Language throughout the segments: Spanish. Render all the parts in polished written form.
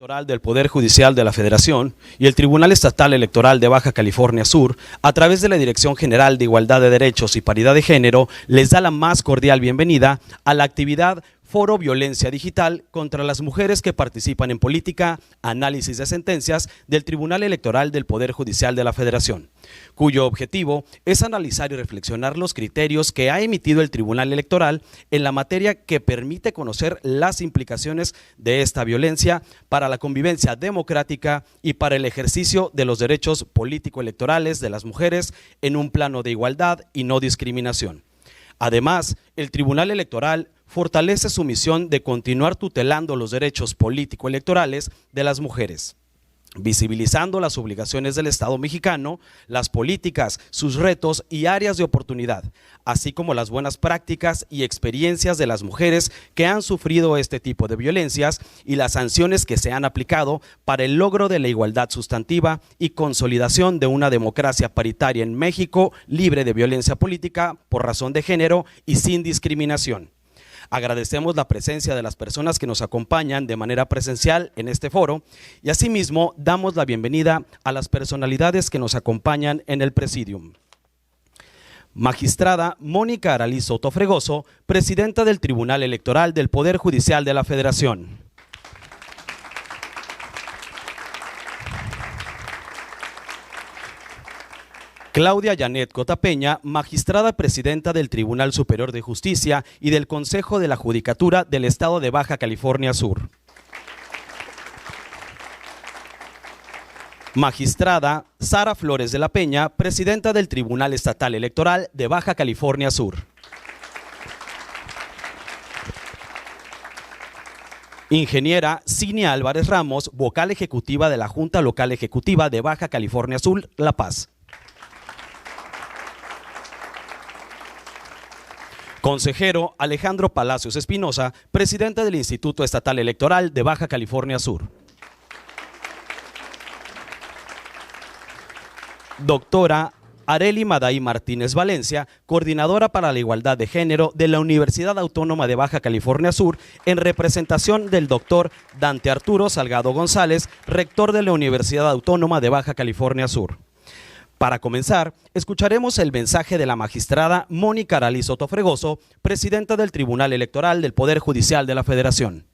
Electoral del Poder Judicial de la Federación y el Tribunal Estatal Electoral de Baja California Sur, a través de la Dirección General de Igualdad de Derechos y Paridad de Género, les da la más cordial bienvenida a la actividad Foro Violencia Digital contra las mujeres que participan en política, análisis de sentencias del Tribunal Electoral del Poder Judicial de la Federación, cuyo objetivo es analizar y reflexionar los criterios que ha emitido el Tribunal Electoral en la materia que permite conocer las implicaciones de esta violencia para la convivencia democrática y para el ejercicio de los derechos político-electorales de las mujeres en un plano de igualdad y no discriminación. Además, el Tribunal Electoral fortalece su misión de continuar tutelando los derechos político-electorales de las mujeres, visibilizando las obligaciones del Estado mexicano, las políticas, sus retos y áreas de oportunidad, así como las buenas prácticas y experiencias de las mujeres que han sufrido este tipo de violencias y las sanciones que se han aplicado para el logro de la igualdad sustantiva y consolidación de una democracia paritaria en México libre de violencia política por razón de género y sin discriminación. Agradecemos la presencia de las personas que nos acompañan de manera presencial en este foro y asimismo damos la bienvenida a las personalidades que nos acompañan en el presidium. Magistrada Mónica Aralí Soto Fregoso, presidenta del Tribunal Electoral del Poder Judicial de la Federación. Claudia Janet Cota Peña, magistrada presidenta del Tribunal Superior de Justicia y del Consejo de la Judicatura del Estado de Baja California Sur. Magistrada Sara Flores de la Peña, presidenta del Tribunal Estatal Electoral de Baja California Sur. Ingeniera Cinia Álvarez Ramos, vocal ejecutiva de la Junta Local Ejecutiva de Baja California Sur, La Paz. Consejero Alejandro Palacios Espinosa, presidente del Instituto Estatal Electoral de Baja California Sur. Doctora Arely Maday Martínez Valencia, coordinadora para la igualdad de género de la Universidad Autónoma de Baja California Sur, en representación del doctor Dante Arturo Salgado González, rector de la Universidad Autónoma de Baja California Sur. Para comenzar, escucharemos el mensaje de la magistrada Mónica Aralí Soto Fregoso, presidenta del Tribunal Electoral del Poder Judicial de la Federación.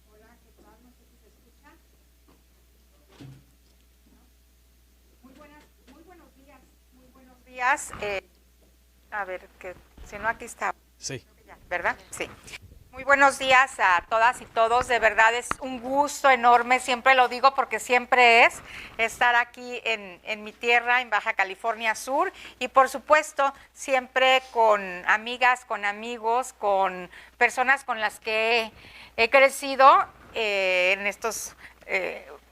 Hola, ¿qué tal? No sé si se escucha. Muy buenos días, muy buenos días. A ver, que si no aquí está. Sí. ¿Verdad? Sí. Muy buenos días a todas y todos, de verdad es un gusto enorme, siempre lo digo porque siempre es estar aquí en mi tierra, en Baja California Sur, y por supuesto siempre con amigas, con amigos, con personas con las que he crecido en estos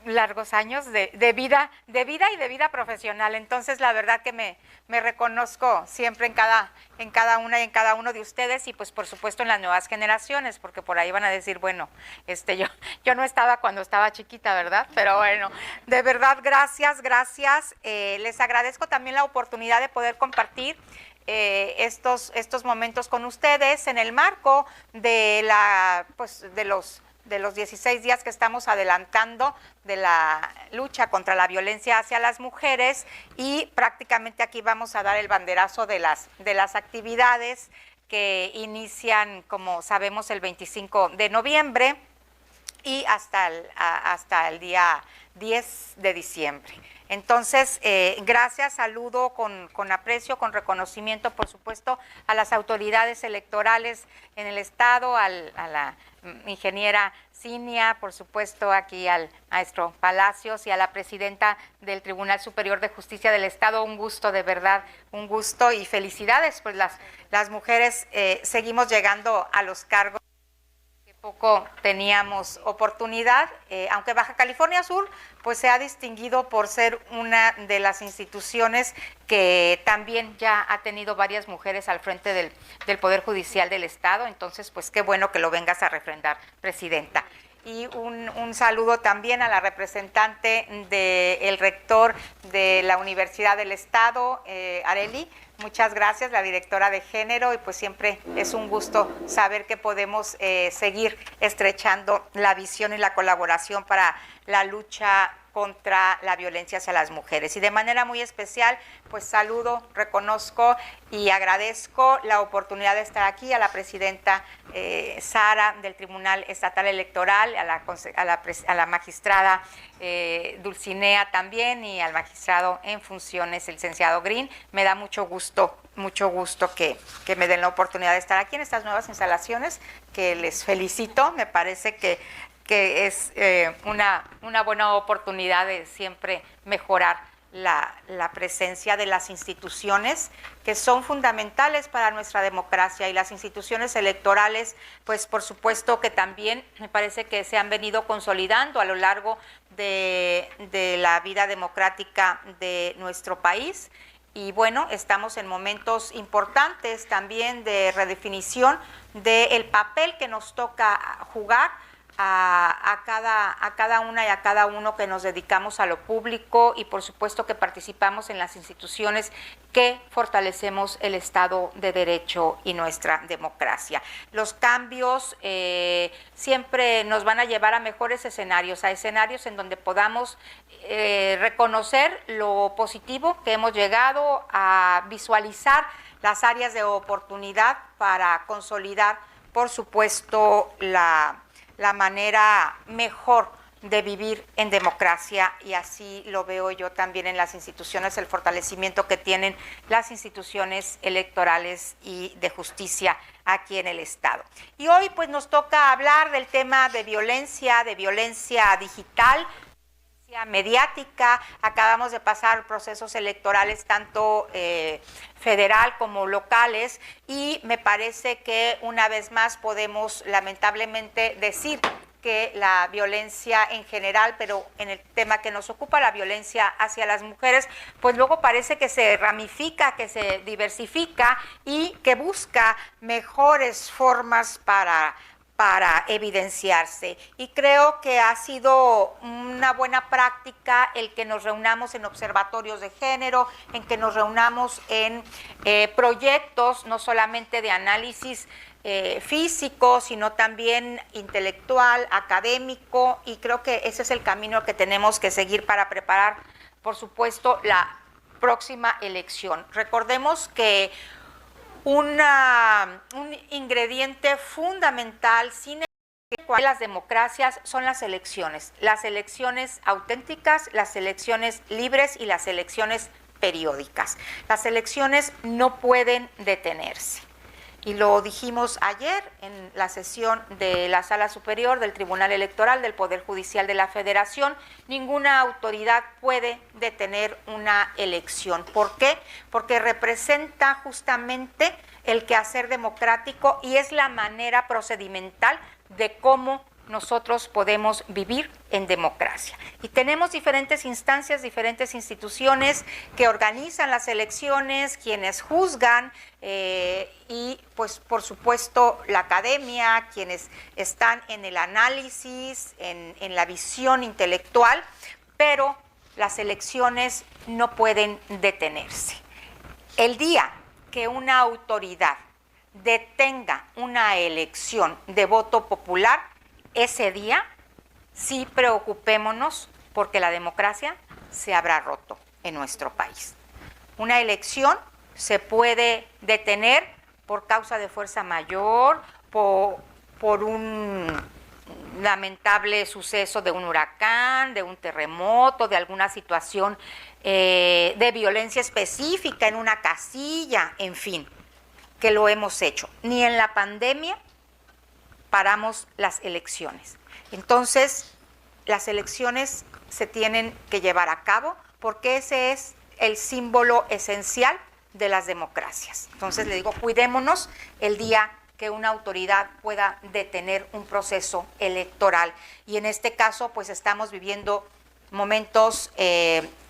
largos años de vida y de vida profesional. Entonces la verdad que me reconozco siempre en cada una y en cada uno de ustedes, y pues por supuesto en las nuevas generaciones, porque por ahí van a decir, bueno, yo no estaba cuando estaba chiquita, ¿verdad? Pero bueno, de verdad gracias. Les agradezco también la oportunidad de poder compartir estos momentos con ustedes en el marco de los 16 días que estamos adelantando de la lucha contra la violencia hacia las mujeres, y prácticamente aquí vamos a dar el banderazo de las actividades que inician, como sabemos, el 25 de noviembre y hasta el día 10 de diciembre. Entonces, gracias, saludo con aprecio, con reconocimiento, por supuesto, a las autoridades electorales en el Estado, a la ingeniera Cinia, por supuesto, aquí al maestro Palacios y a la presidenta del Tribunal Superior de Justicia del Estado. Un gusto, de verdad, un gusto y felicidades, pues las mujeres seguimos llegando a los cargos. Poco teníamos oportunidad, aunque Baja California Sur pues se ha distinguido por ser una de las instituciones que también ya ha tenido varias mujeres al frente del Poder Judicial del Estado. Entonces pues qué bueno que lo vengas a refrendar, presidenta. Y un saludo también a la representante del rector de la Universidad del Estado, Arely Muchas gracias, la directora de género, y pues siempre es un gusto saber que podemos seguir estrechando la visión y la colaboración para la lucha contra la violencia hacia las mujeres. Y de manera muy especial, pues saludo, reconozco y agradezco la oportunidad de estar aquí a la presidenta Sara del Tribunal Estatal Electoral, a la magistrada Dulcinea también, y al magistrado en funciones, el licenciado Green. Me da mucho gusto que me den la oportunidad de estar aquí en estas nuevas instalaciones, que les felicito. Me parece que es una buena oportunidad de siempre mejorar la presencia de las instituciones, que son fundamentales para nuestra democracia, y las instituciones electorales, pues por supuesto que también me parece que se han venido consolidando a lo largo de la vida democrática de nuestro país. Y bueno, estamos en momentos importantes también de redefinición del papel que nos toca jugar a cada una y a cada uno que nos dedicamos a lo público, y por supuesto que participamos en las instituciones que fortalecemos el Estado de Derecho y nuestra democracia. Los cambios siempre nos van a llevar a mejores escenarios, a escenarios en donde podamos reconocer lo positivo que hemos llegado, a visualizar las áreas de oportunidad para consolidar, por supuesto, la manera mejor de vivir en democracia, y así lo veo yo también en las instituciones, el fortalecimiento que tienen las instituciones electorales y de justicia aquí en el Estado. Y hoy pues nos toca hablar del tema de violencia digital, mediática. Acabamos de pasar procesos electorales tanto federal como locales, y me parece que una vez más podemos lamentablemente decir que la violencia en general, pero en el tema que nos ocupa, la violencia hacia las mujeres, pues luego parece que se ramifica, que se diversifica y que busca mejores formas para evidenciarse. Y creo que ha sido una buena práctica el que nos reunamos en observatorios de género, en que nos reunamos en proyectos no solamente de análisis físico, sino también intelectual, académico, y creo que ese es el camino que tenemos que seguir para preparar, por supuesto, la próxima elección. Recordemos que un ingrediente fundamental sin las democracias son las elecciones auténticas, las elecciones libres y las elecciones periódicas. Las elecciones no pueden detenerse. Y lo dijimos ayer en la sesión de la Sala Superior del Tribunal Electoral del Poder Judicial de la Federación. Ninguna autoridad puede detener una elección. ¿Por qué? Porque representa justamente el quehacer democrático y es la manera procedimental de cómo nosotros podemos vivir en democracia. Y tenemos diferentes instancias, diferentes instituciones que organizan las elecciones, quienes juzgan, y pues por supuesto la academia, quienes están en el análisis, en la visión intelectual, pero las elecciones no pueden detenerse. El día que una autoridad detenga una elección de voto popular, ese día sí preocupémonos, porque la democracia se habrá roto en nuestro país. Una elección se puede detener por causa de fuerza mayor, por un lamentable suceso de un huracán, de un terremoto, de alguna situación de violencia específica en una casilla, en fin, que lo hemos hecho. Ni en la pandemia paramos las elecciones. Entonces, las elecciones se tienen que llevar a cabo porque ese es el símbolo esencial de las democracias. Entonces, le digo, cuidémonos el día que una autoridad pueda detener un proceso electoral. Y en este caso, pues estamos viviendo momentos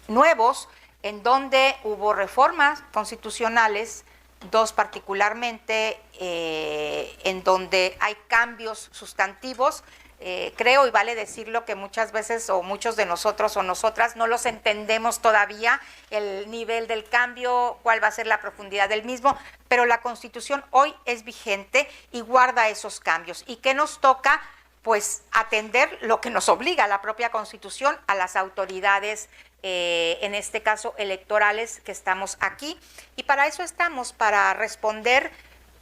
nuevos en donde hubo reformas constitucionales, dos particularmente, en donde hay cambios sustantivos creo, y vale decirlo, que muchas veces o muchos de nosotros o nosotras no los entendemos todavía, el nivel del cambio, cuál va a ser la profundidad del mismo, pero la Constitución hoy es vigente y guarda esos cambios. ¿Y qué nos toca? Pues atender lo que nos obliga la propia Constitución a las autoridades, en este caso electorales, que estamos aquí. Y para eso estamos, para responder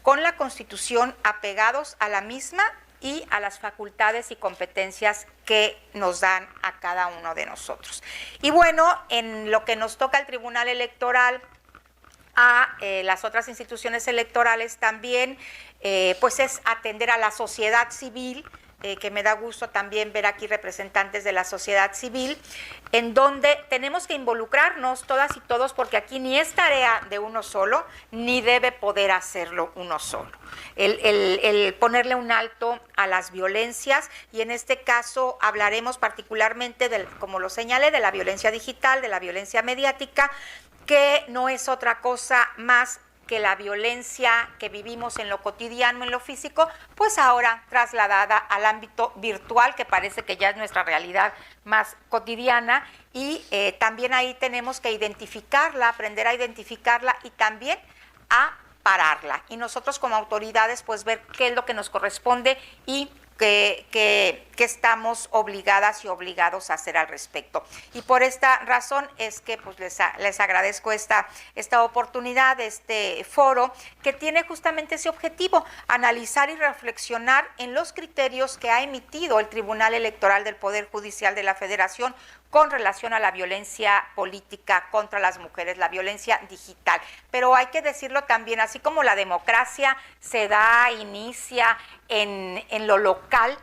con la Constitución, apegados a la misma y a las facultades y competencias que nos dan a cada uno de nosotros. Y bueno, en lo que nos toca al Tribunal Electoral, a las otras instituciones electorales también, pues es atender a la sociedad civil, que me da gusto también ver aquí representantes de la sociedad civil, en donde tenemos que involucrarnos todas y todos, porque aquí ni es tarea de uno solo, ni debe poder hacerlo uno solo. El ponerle un alto a las violencias, y en este caso hablaremos particularmente, como lo señalé, de la violencia digital, de la violencia mediática, que no es otra cosa más que la violencia que vivimos en lo cotidiano, en lo físico, pues ahora trasladada al ámbito virtual, que parece que ya es nuestra realidad más cotidiana, y también ahí tenemos que identificarla, aprender a identificarla y también a pararla. Y nosotros como autoridades, pues ver qué es lo que nos corresponde y que estamos obligadas y obligados a hacer al respecto. Y por esta razón es que pues les agradezco esta oportunidad, este foro, que tiene justamente ese objetivo: analizar y reflexionar en los criterios que ha emitido el Tribunal Electoral del Poder Judicial de la Federación con relación a la violencia política contra las mujeres, la violencia digital. Pero hay que decirlo también, así como la democracia se inicia en lo local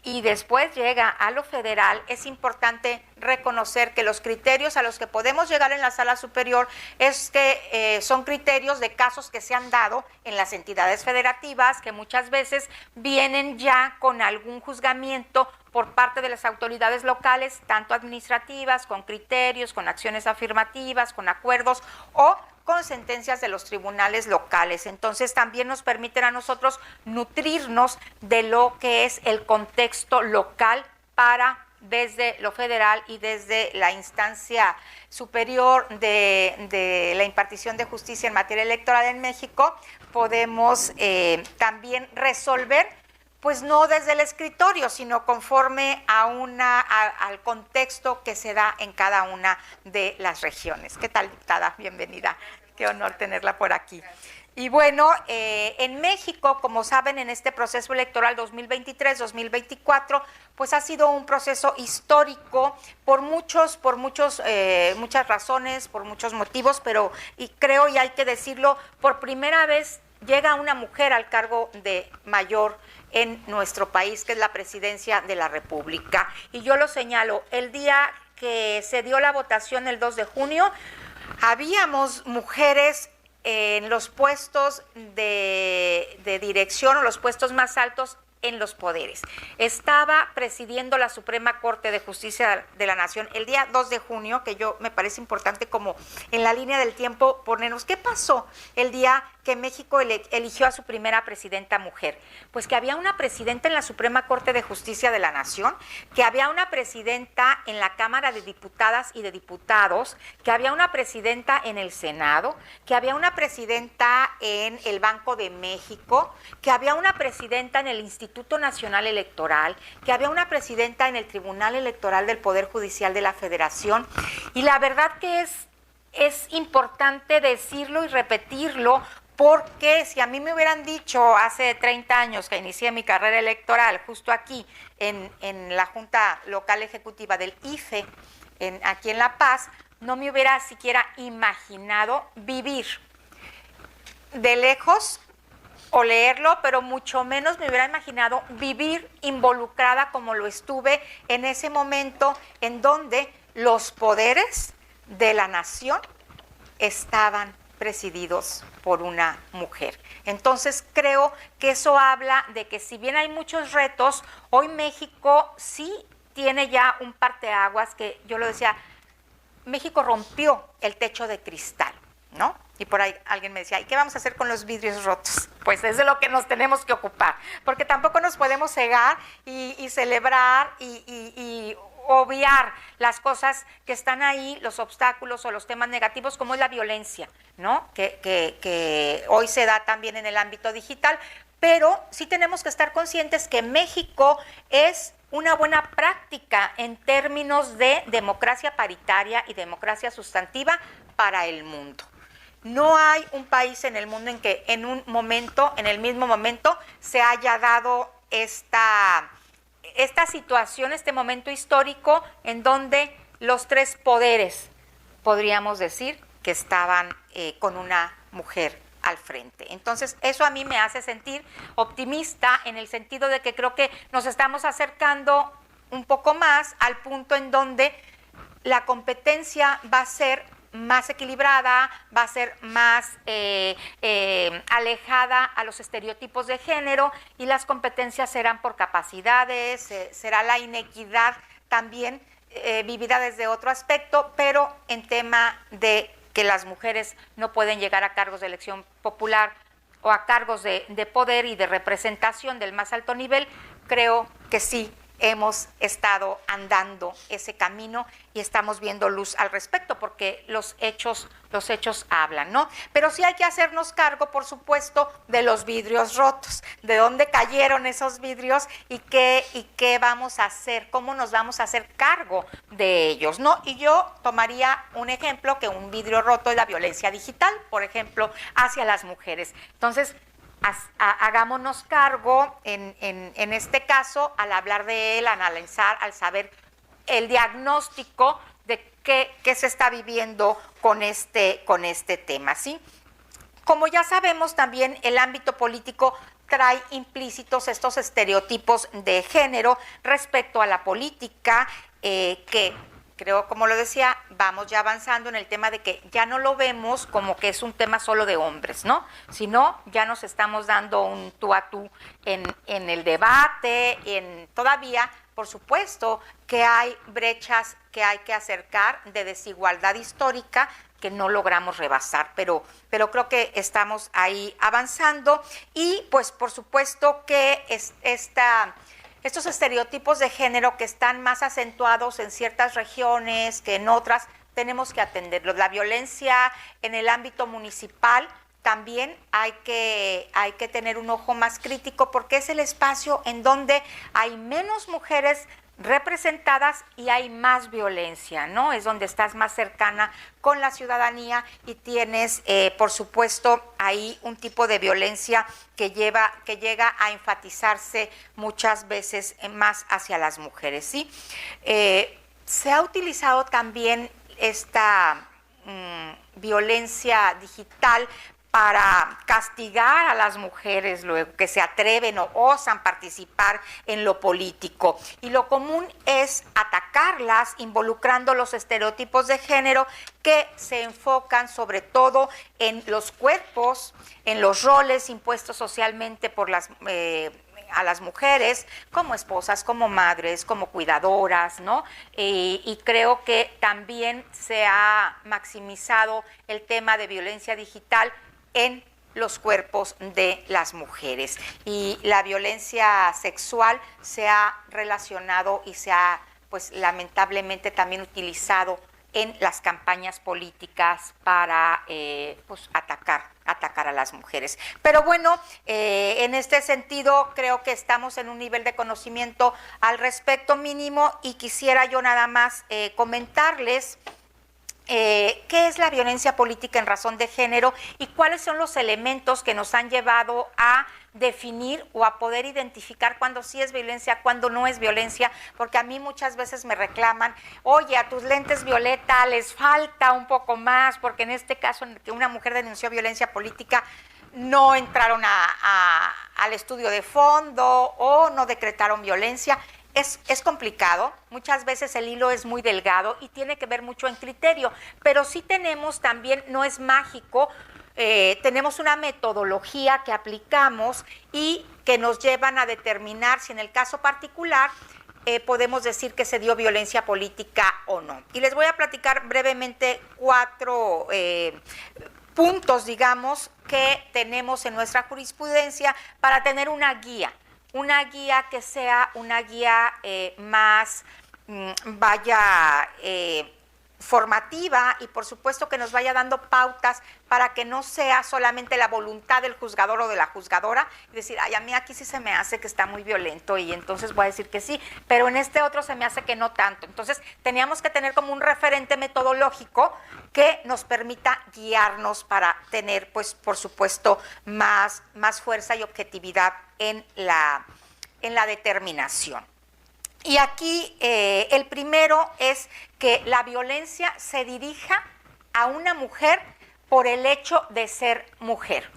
y después llega a lo federal, es importante reconocer que los criterios a los que podemos llegar en la sala superior es que son criterios de casos que se han dado en las entidades federativas, que muchas veces vienen ya con algún juzgamiento por parte de las autoridades locales, tanto administrativas, con criterios, con acciones afirmativas, con acuerdos o con sentencias de los tribunales locales. Entonces también nos permiten a nosotros nutrirnos de lo que es el contexto local para, desde lo federal y desde la instancia superior de la impartición de justicia en materia electoral en México, podemos también resolver, pues no desde el escritorio, sino conforme al contexto que se da en cada una de las regiones. ¿Qué tal, diputada? Bienvenida. Qué honor tenerla por aquí. Y bueno, en México, como saben, en este proceso electoral 2023-2024, pues ha sido un proceso histórico por muchas razones, por muchos motivos, pero y creo, y hay que decirlo, por primera vez llega una mujer al cargo de mayor en nuestro país, que es la presidencia de la República. Y yo lo señalo, el día que se dio la votación, el 2 de junio, habíamos mujeres en los puestos de dirección o los puestos más altos en los poderes. Estaba presidiendo la Suprema Corte de Justicia de la Nación el día 2 de junio, que me parece importante como en la línea del tiempo ponernos, ¿qué pasó el día que México eligió a su primera presidenta mujer? Pues que había una presidenta en la Suprema Corte de Justicia de la Nación, que había una presidenta en la Cámara de Diputadas y de Diputados, que había una presidenta en el Senado, que había una presidenta en el Banco de México, que había una presidenta en el Instituto Nacional Electoral, que había una presidenta en el Tribunal Electoral del Poder Judicial de la Federación. Y la verdad que es importante decirlo y repetirlo, porque si a mí me hubieran dicho hace 30 años que inicié mi carrera electoral justo aquí en la Junta Local Ejecutiva del IFE, aquí en La Paz, no me hubiera siquiera imaginado vivir de lejos o leerlo, pero mucho menos me hubiera imaginado vivir involucrada como lo estuve en ese momento en donde los poderes de la nación estaban presididos por una mujer. Entonces creo que eso habla de que si bien hay muchos retos, hoy México sí tiene ya un parteaguas, que yo lo decía, México rompió el techo de cristal. ¿no? Y por ahí alguien me decía, ¿y qué vamos a hacer con los vidrios rotos? Pues es de lo que nos tenemos que ocupar, porque tampoco nos podemos cegar y celebrar y obviar las cosas que están ahí, los obstáculos o los temas negativos, como es la violencia, ¿no? Que hoy se da también en el ámbito digital, pero sí tenemos que estar conscientes que México es una buena práctica en términos de democracia paritaria y democracia sustantiva para el mundo. No hay un país en el mundo en que en el mismo momento, se haya dado esta situación, este momento histórico en donde los tres poderes, podríamos decir, que estaban con una mujer al frente. Entonces, eso a mí me hace sentir optimista en el sentido de que creo que nos estamos acercando un poco más al punto en donde la competencia va a ser más equilibrada, va a ser más alejada a los estereotipos de género y las competencias serán por capacidades, será la inequidad también vivida desde otro aspecto, pero en tema de que las mujeres no pueden llegar a cargos de elección popular o a cargos de poder y de representación del más alto nivel, creo que sí hemos estado andando ese camino y estamos viendo luz al respecto, porque los hechos hablan, ¿no? Pero sí hay que hacernos cargo, por supuesto, de los vidrios rotos, de dónde cayeron esos vidrios y qué vamos a hacer, cómo nos vamos a hacer cargo de ellos, ¿no? Y yo tomaría un ejemplo, que un vidrio roto es la violencia digital, por ejemplo, hacia las mujeres. Entonces, hagámonos cargo en este caso, al hablar de él, al analizar, al saber el diagnóstico de qué se está viviendo con este tema, ¿sí? Como ya sabemos, también el ámbito político trae implícitos estos estereotipos de género respecto a la política, que creo, como lo decía, vamos ya avanzando en el tema de que ya no lo vemos como que es un tema solo de hombres, ¿no? Sino ya nos estamos dando un tú a tú en el debate, todavía, por supuesto, que hay brechas que hay que acercar de desigualdad histórica que no logramos rebasar, pero creo que estamos ahí avanzando y pues por supuesto que estos estereotipos de género que están más acentuados en ciertas regiones que en otras, tenemos que atenderlos. La violencia en el ámbito municipal también hay que tener un ojo más crítico, porque es el espacio en donde hay menos mujeres representadas y hay más violencia, ¿no? Es donde estás más cercana con la ciudadanía y tienes, por supuesto, ahí un tipo de violencia que llega a enfatizarse muchas veces más hacia las mujeres, ¿sí? Se ha utilizado también esta violencia digital para castigar a las mujeres luego que se atreven o osan participar en lo político. Y lo común es atacarlas involucrando los estereotipos de género que se enfocan sobre todo en los cuerpos, en los roles impuestos socialmente por a las mujeres, como esposas, como madres, como cuidadoras, ¿no? Y creo que también se ha maximizado el tema de violencia digital en los cuerpos de las mujeres. Y la violencia sexual se ha relacionado y se ha, pues lamentablemente, también utilizado en las campañas políticas para pues atacar a las mujeres. Pero bueno, en este sentido creo que estamos en un nivel de conocimiento al respecto mínimo y quisiera yo nada más comentarles qué es la violencia política en razón de género y cuáles son los elementos que nos han llevado a definir o a poder identificar cuándo sí es violencia, cuándo no es violencia, porque a mí muchas veces me reclaman, oye, a tus lentes violeta les falta un poco más, porque en este caso en que una mujer denunció violencia política no entraron al estudio de fondo o no decretaron violencia. Es complicado, muchas veces el hilo es muy delgado y tiene que ver mucho en criterio, pero sí tenemos también, no es mágico, tenemos una metodología que aplicamos y que nos llevan a determinar si en el caso particular podemos decir que se dio violencia política o no. Y les voy a platicar brevemente cuatro puntos, digamos, que tenemos en nuestra jurisprudencia para tener una guía que sea una guía más, formativa, y por supuesto que nos vaya dando pautas para que no sea solamente la voluntad del juzgador o de la juzgadora y decir, ay, a mí aquí sí se me hace que está muy violento y entonces voy a decir que sí, pero en este otro se me hace que no tanto. Entonces teníamos que tener como un referente metodológico que nos permita guiarnos para tener, pues, por supuesto, más fuerza y objetividad en la determinación. Y aquí el primero es que la violencia se dirija a una mujer por el hecho de ser mujer.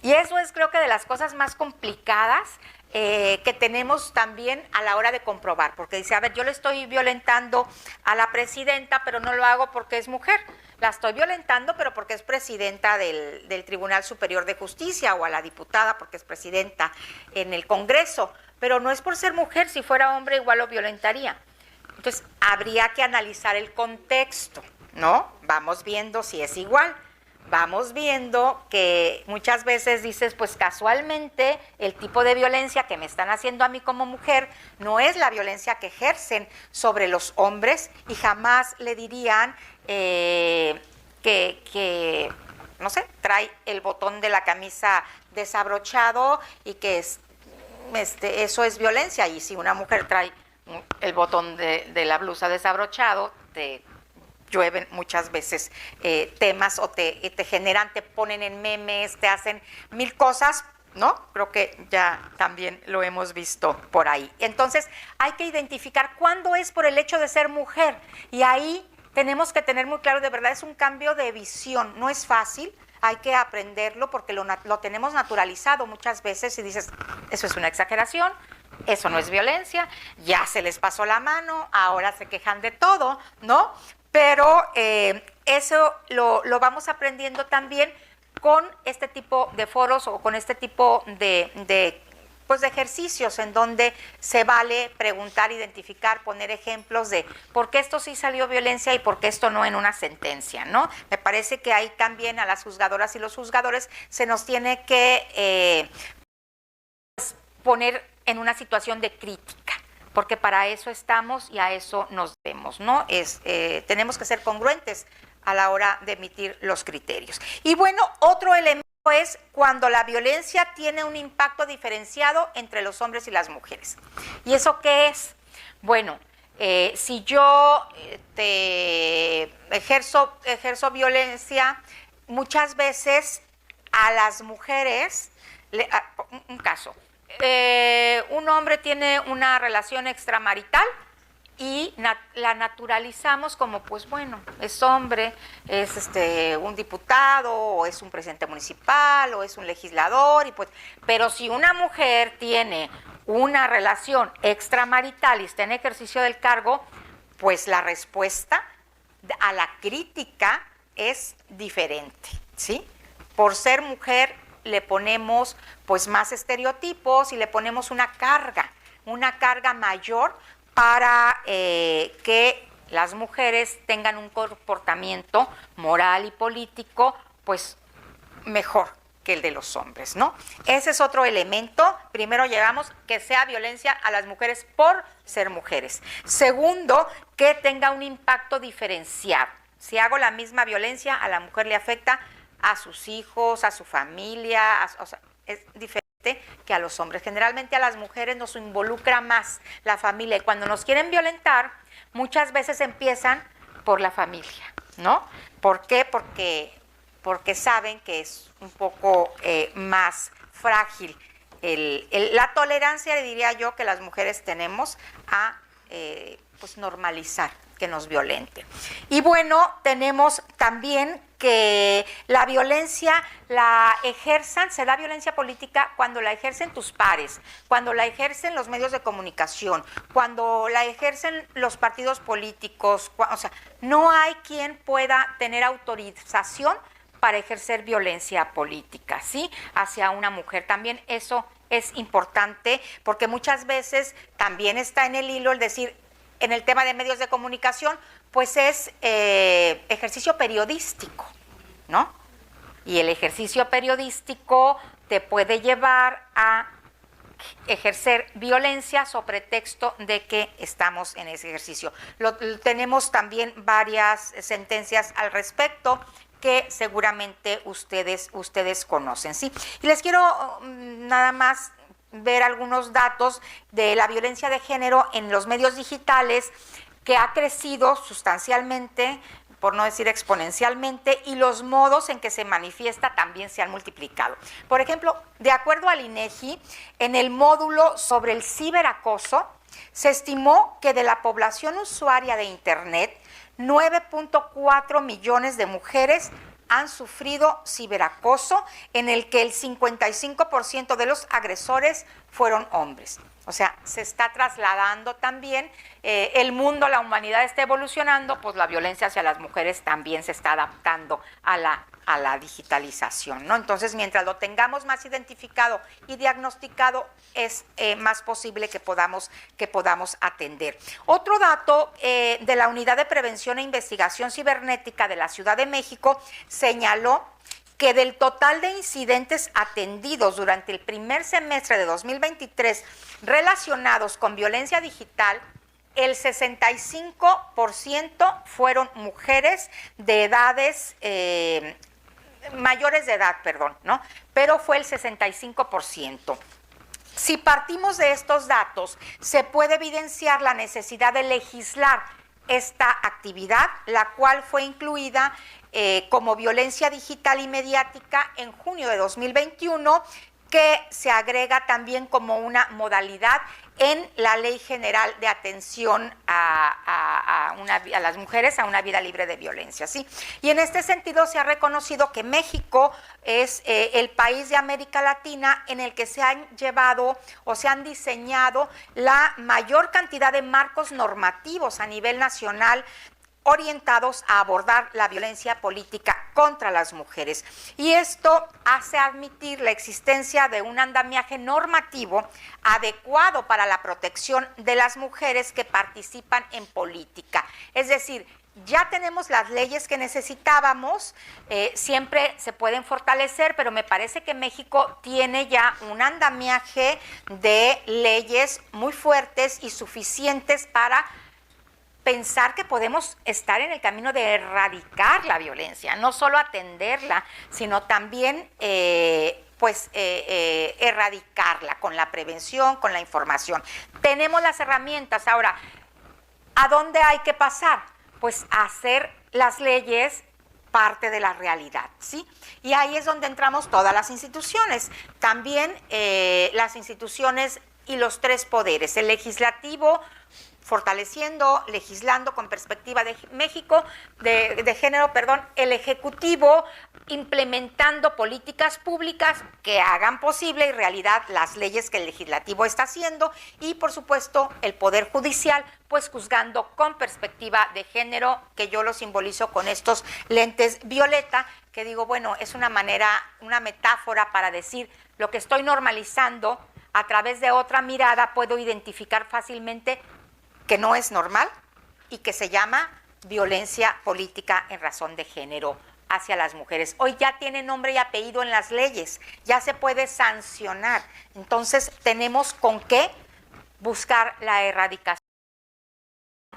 Y eso es, creo que, de las cosas más complicadas que tenemos también a la hora de comprobar, porque dice, a ver, yo le estoy violentando a la presidenta, pero no lo hago porque es mujer. La estoy violentando, pero porque es presidenta del Tribunal Superior de Justicia, o a la diputada porque es presidenta en el Congreso, pero no es por ser mujer. Si fuera hombre igual lo violentaría. Entonces habría que analizar el contexto, ¿no? Vamos viendo si es igual. Vamos viendo que muchas veces dices, pues casualmente el tipo de violencia que me están haciendo a mí como mujer no es la violencia que ejercen sobre los hombres, y jamás le dirían que no sé, trae el botón de la camisa desabrochado y que eso es violencia. Y si una mujer trae el botón de la blusa desabrochado, te llueven muchas veces temas, o te generan, te ponen en memes, te hacen mil cosas, ¿no? Creo que ya también lo hemos visto por ahí. Entonces hay que identificar cuándo es por el hecho de ser mujer, y ahí tenemos que tener muy claro, de verdad es un cambio de visión, no es fácil. Hay que aprenderlo porque lo tenemos naturalizado muchas veces y dices, eso es una exageración, eso no es violencia, ya se les pasó la mano, ahora se quejan de todo, ¿no? Pero eso lo vamos aprendiendo también con este tipo de foros o con este tipo de ejercicios en donde se vale preguntar, identificar, poner ejemplos de por qué esto sí salió violencia y por qué esto no en una sentencia, ¿no? Me parece que ahí también a las juzgadoras y los juzgadores se nos tiene que poner en una situación de crítica, porque para eso estamos y a eso nos debemos, ¿no? Tenemos que ser congruentes a la hora de emitir los criterios. Y bueno, otro elemento es cuando la violencia tiene un impacto diferenciado entre los hombres y las mujeres. ¿Y eso qué es? Bueno, si yo ejerzo violencia, muchas veces a las mujeres, un caso, un hombre tiene una relación extramarital y la naturalizamos como, pues bueno, es hombre, es un diputado, o es un presidente municipal, o es un legislador, y pues, pero si una mujer tiene una relación extramarital y está en ejercicio del cargo, pues la respuesta a la crítica es diferente, ¿sí? Por ser mujer le ponemos pues más estereotipos y le ponemos una carga mayor para que las mujeres tengan un comportamiento moral y político pues mejor que el de los hombres, ¿no? Ese es otro elemento. Primero llevamos que sea violencia a las mujeres por ser mujeres. Segundo, que tenga un impacto diferenciado. Si hago la misma violencia, a la mujer le afecta a sus hijos, a su familia, o sea, es diferente que a los hombres. Generalmente a las mujeres nos involucra más la familia, y cuando nos quieren violentar, muchas veces empiezan por la familia, ¿no? ¿Por qué? Porque saben que es un poco más frágil la tolerancia, le diría yo, que las mujeres tenemos a pues normalizar que nos violenten. Y bueno, tenemos también que la violencia se da violencia política cuando la ejercen tus pares, cuando la ejercen los medios de comunicación, cuando la ejercen los partidos políticos, o sea, no hay quien pueda tener autorización para ejercer violencia política, ¿sí? Hacia una mujer. También eso es importante, porque muchas veces también está en el hilo el decir, en el tema de medios de comunicación, pues es ejercicio periodístico, ¿no? Y el ejercicio periodístico te puede llevar a ejercer violencia sobre pretexto de que estamos en ese ejercicio. Tenemos también varias sentencias al respecto que seguramente ustedes conocen, ¿sí? Y les quiero nada más ver algunos datos de la violencia de género en los medios digitales, que ha crecido sustancialmente, por no decir exponencialmente, y los modos en que se manifiesta también se han multiplicado. Por ejemplo, de acuerdo al INEGI, en el módulo sobre el ciberacoso, se estimó que de la población usuaria de Internet, 9.4 millones de mujeres han sufrido ciberacoso, en el que el 55% de los agresores fueron hombres. O sea, se está trasladando también, el mundo, la humanidad está evolucionando, pues la violencia hacia las mujeres también se está adaptando a la digitalización, ¿no? Entonces, mientras lo tengamos más identificado y diagnosticado, es más posible que podamos atender. Otro dato de la Unidad de Prevención e Investigación Cibernética de la Ciudad de México señaló que del total de incidentes atendidos durante el primer semestre de 2023 relacionados con violencia digital, el 65% fueron mujeres de edades mayores de edad, ¿no? Pero fue el 65%. Si partimos de estos datos, se puede evidenciar la necesidad de legislar esta actividad, la cual fue incluida como violencia digital y mediática en junio de 2021, que se agrega también como una modalidad en la Ley General de Atención a las mujeres a una vida libre de violencia, ¿sí? Y en este sentido se ha reconocido que México es el país de América Latina en el que se han llevado o se han diseñado la mayor cantidad de marcos normativos a nivel nacional orientados a abordar la violencia política contra las mujeres. Y esto hace admitir la existencia de un andamiaje normativo adecuado para la protección de las mujeres que participan en política. Es decir, ya tenemos las leyes que necesitábamos, siempre se pueden fortalecer, pero me parece que México tiene ya un andamiaje de leyes muy fuertes y suficientes para pensar que podemos estar en el camino de erradicar la violencia, no solo atenderla, sino también erradicarla con la prevención, con la información. Tenemos las herramientas. Ahora, ¿a dónde hay que pasar? Pues a hacer las leyes parte de la realidad, ¿sí? Y ahí es donde entramos todas las instituciones, también las instituciones y los tres poderes, el legislativo, fortaleciendo, legislando con perspectiva de México, de género, el Ejecutivo, implementando políticas públicas que hagan posible y realidad las leyes que el Legislativo está haciendo, y por supuesto el Poder Judicial, pues juzgando con perspectiva de género, que yo lo simbolizo con estos lentes violeta, que digo, bueno, es una metáfora para decir lo que estoy normalizando a través de otra mirada, puedo identificar fácilmente que no es normal y que se llama violencia política en razón de género hacia las mujeres. Hoy ya tiene nombre y apellido en las leyes, ya se puede sancionar. Entonces tenemos con qué buscar la erradicación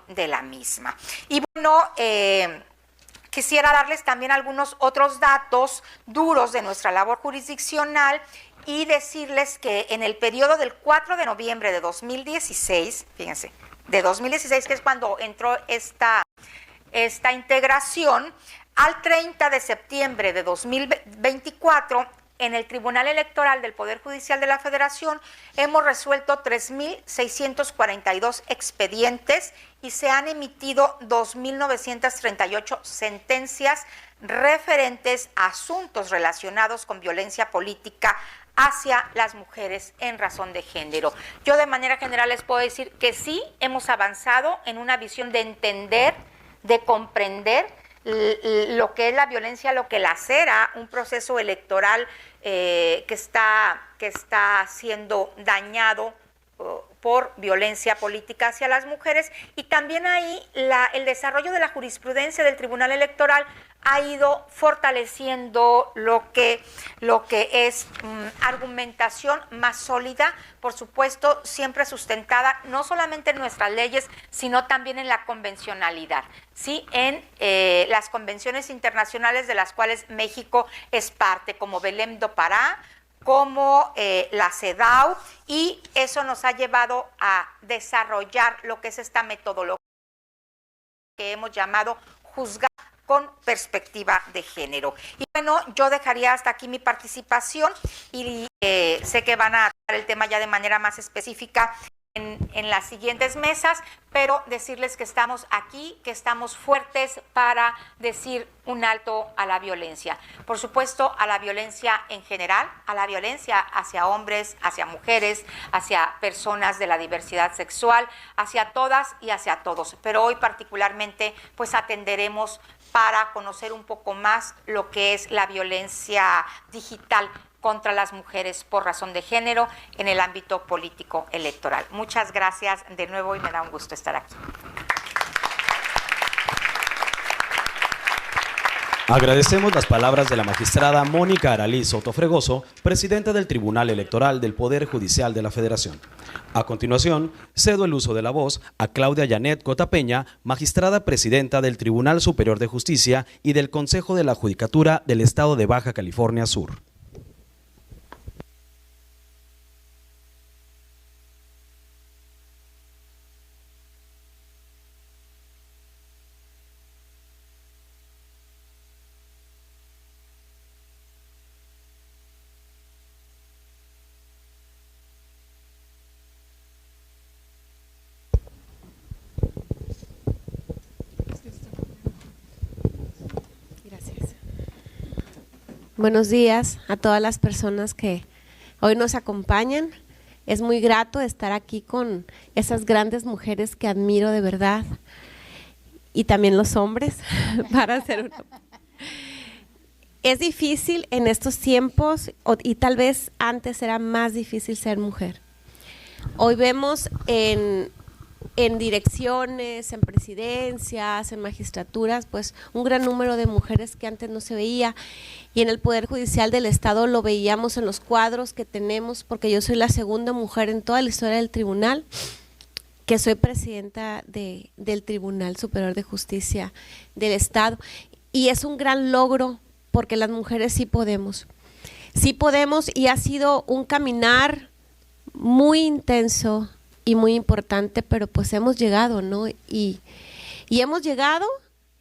de la misma. Y bueno, quisiera darles también algunos otros datos duros de nuestra labor jurisdiccional y decirles que en el periodo del 4 de noviembre de 2016, fíjense, de 2016, que es cuando entró esta integración, al 30 de septiembre de 2024, en el Tribunal Electoral del Poder Judicial de la Federación hemos resuelto 3.642 expedientes y se han emitido 2.938 sentencias referentes a asuntos relacionados con violencia política hacia las mujeres en razón de género. Yo de manera general les puedo decir que sí hemos avanzado en una visión de entender, de comprender lo que es la violencia, lo que lacera un proceso electoral que está siendo dañado por violencia política hacia las mujeres, y también ahí el desarrollo de la jurisprudencia del Tribunal Electoral ha ido fortaleciendo lo que es argumentación más sólida, por supuesto, siempre sustentada no solamente en nuestras leyes, sino también en la convencionalidad, ¿sí? En las convenciones internacionales de las cuales México es parte, como Belém do Pará, como la CEDAW, y eso nos ha llevado a desarrollar lo que es esta metodología que hemos llamado juzgar con perspectiva de género. Y bueno, yo dejaría hasta aquí mi participación y sé que van a tratar el tema ya de manera más específica en las siguientes mesas, pero decirles que estamos aquí, que estamos fuertes para decir un alto a la violencia. Por supuesto, a la violencia en general, a la violencia hacia hombres, hacia mujeres, hacia personas de la diversidad sexual, hacia todas y hacia todos. Pero hoy particularmente pues atenderemos para conocer un poco más lo que es la violencia digital contra las mujeres por razón de género en el ámbito político electoral. Muchas gracias de nuevo y me da un gusto estar aquí. Agradecemos las palabras de la magistrada Mónica Aralí Soto Fregoso, presidenta del Tribunal Electoral del Poder Judicial de la Federación. A continuación, cedo el uso de la voz a Claudia Janet Cota Peña, magistrada presidenta del Tribunal Superior de Justicia y del Consejo de la Judicatura del Estado de Baja California Sur. Buenos días a todas las personas que hoy nos acompañan. Es muy grato estar aquí con esas grandes mujeres que admiro de verdad, y también los hombres para hacer una. Es difícil en estos tiempos, y tal vez antes era más difícil ser mujer. Hoy vemos en direcciones, en presidencias, en magistraturas, pues un gran número de mujeres que antes no se veía, y en el Poder Judicial del Estado lo veíamos en los cuadros que tenemos, porque yo soy la segunda mujer en toda la historia del tribunal que soy presidenta del Tribunal Superior de Justicia del Estado, y es un gran logro porque las mujeres sí podemos, y ha sido un caminar muy intenso y muy importante, pero pues hemos llegado, ¿no? Y hemos llegado,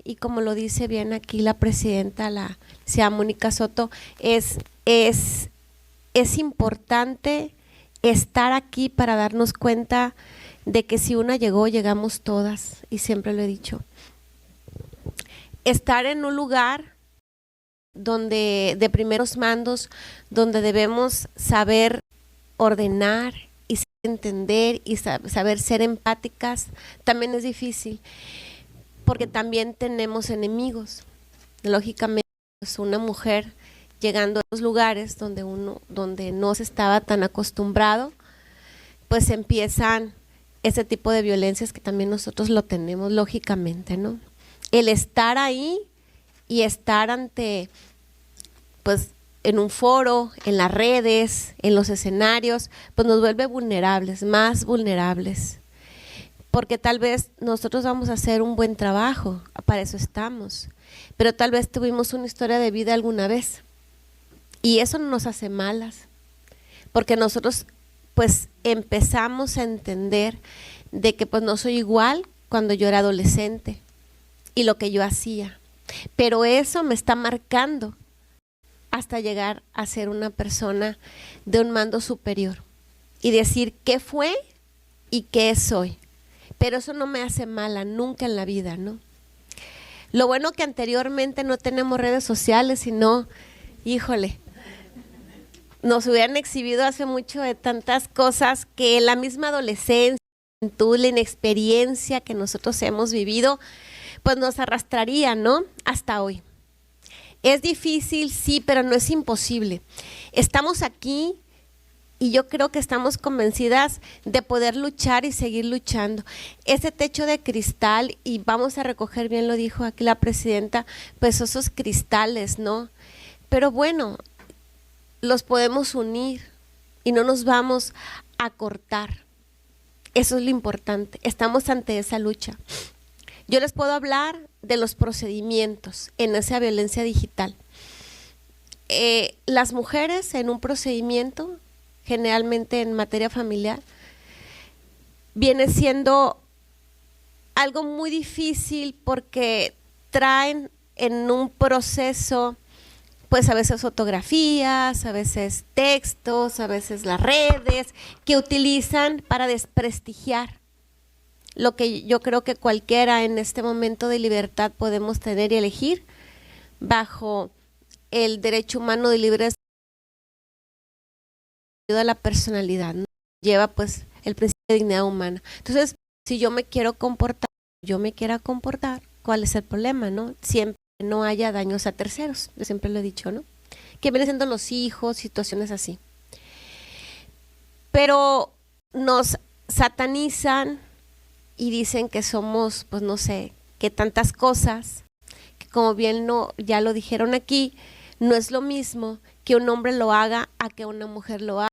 y como lo dice bien aquí la presidenta, la señora Mónica Soto, es importante estar aquí para darnos cuenta de que si una llegó, llegamos todas, y siempre lo he dicho. Estar en un lugar donde de primeros mandos, donde debemos saber ordenar y entender y saber ser empáticas, también es difícil, porque también tenemos enemigos. Lógicamente, pues una mujer llegando a los lugares donde no se estaba tan acostumbrado, pues empiezan ese tipo de violencias que también nosotros lo tenemos, lógicamente, ¿no? El estar ahí y estar ante, pues, en un foro, en las redes, en los escenarios, pues nos vuelve vulnerables, más vulnerables, porque tal vez nosotros vamos a hacer un buen trabajo, para eso estamos, pero tal vez tuvimos una historia de vida alguna vez, y eso no nos hace malas, porque nosotros pues empezamos a entender de que pues no soy igual cuando yo era adolescente y lo que yo hacía, pero eso me está marcando hasta llegar a ser una persona de un mando superior y decir qué fue y qué soy. Pero eso no me hace mala nunca en la vida, ¿no? Lo bueno que anteriormente no tenemos redes sociales, sino, híjole, nos hubieran exhibido hace mucho de tantas cosas que la misma adolescencia, la inexperiencia que nosotros hemos vivido, pues nos arrastraría, ¿no? Hasta hoy. Es difícil, sí, pero no es imposible. Estamos aquí y yo creo que estamos convencidas de poder luchar y seguir luchando. Ese techo de cristal, y vamos a recoger, bien lo dijo aquí la presidenta, pues esos cristales, ¿no? Pero bueno, los podemos unir y no nos vamos a cortar. Eso es lo importante, estamos ante esa lucha. Yo les puedo hablar de los procedimientos en esa violencia digital. Las mujeres en un procedimiento, generalmente en materia familiar, viene siendo algo muy difícil porque traen en un proceso, pues a veces fotografías, a veces textos, a veces las redes, que utilizan para desprestigiar lo que yo creo que cualquiera en este momento de libertad podemos tener y elegir bajo el derecho humano de libre de la personalidad, ¿no? Lleva pues el principio de dignidad humana. Entonces, si yo me quiero comportar, ¿cuál es el problema, no? Siempre no haya daños a terceros, yo siempre lo he dicho, ¿no? Que vienen siendo los hijos, situaciones así. Pero nos satanizan y dicen que somos, pues no sé, que tantas cosas, que como bien ya lo dijeron aquí, no es lo mismo que un hombre lo haga a que una mujer lo haga.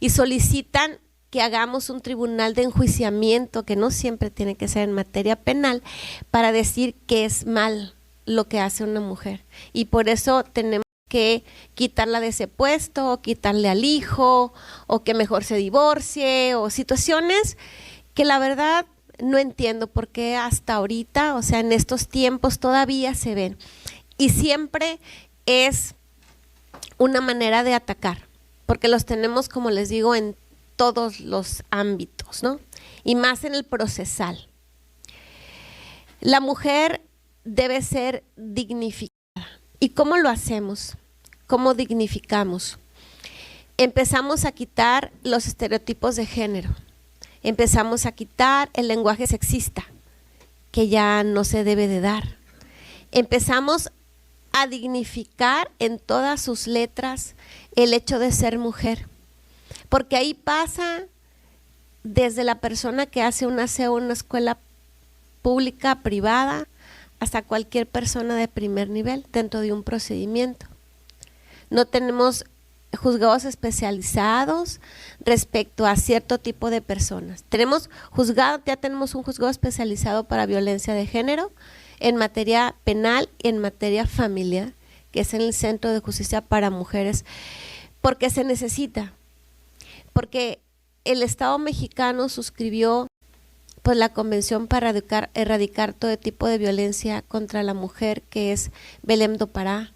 Y solicitan que hagamos un tribunal de enjuiciamiento, que no siempre tiene que ser en materia penal, para decir que es mal lo que hace una mujer. Y por eso tenemos que quitarla de ese puesto, o quitarle al hijo, o que mejor se divorcie, o situaciones que la verdad no entiendo por qué hasta ahorita, o sea, en estos tiempos todavía se ven. Y siempre es una manera de atacar, porque los tenemos, como les digo, en todos los ámbitos, ¿no? Y más en el procesal. La mujer debe ser dignificada. ¿Y cómo lo hacemos? ¿Cómo dignificamos? Empezamos a quitar los estereotipos de género. Empezamos a quitar el lenguaje sexista, que ya no se debe de dar. Empezamos a dignificar en todas sus letras el hecho de ser mujer, porque ahí pasa desde la persona que hace un aseo en una escuela pública, privada, hasta cualquier persona de primer nivel dentro de un procedimiento. No tenemos juzgados especializados respecto a cierto tipo de personas. Ya tenemos un juzgado especializado para violencia de género en materia penal y en materia familiar, que es en el Centro de Justicia para Mujeres, porque se necesita, porque el Estado mexicano suscribió pues la Convención para erradicar todo tipo de violencia contra la mujer, que es Belém do Pará,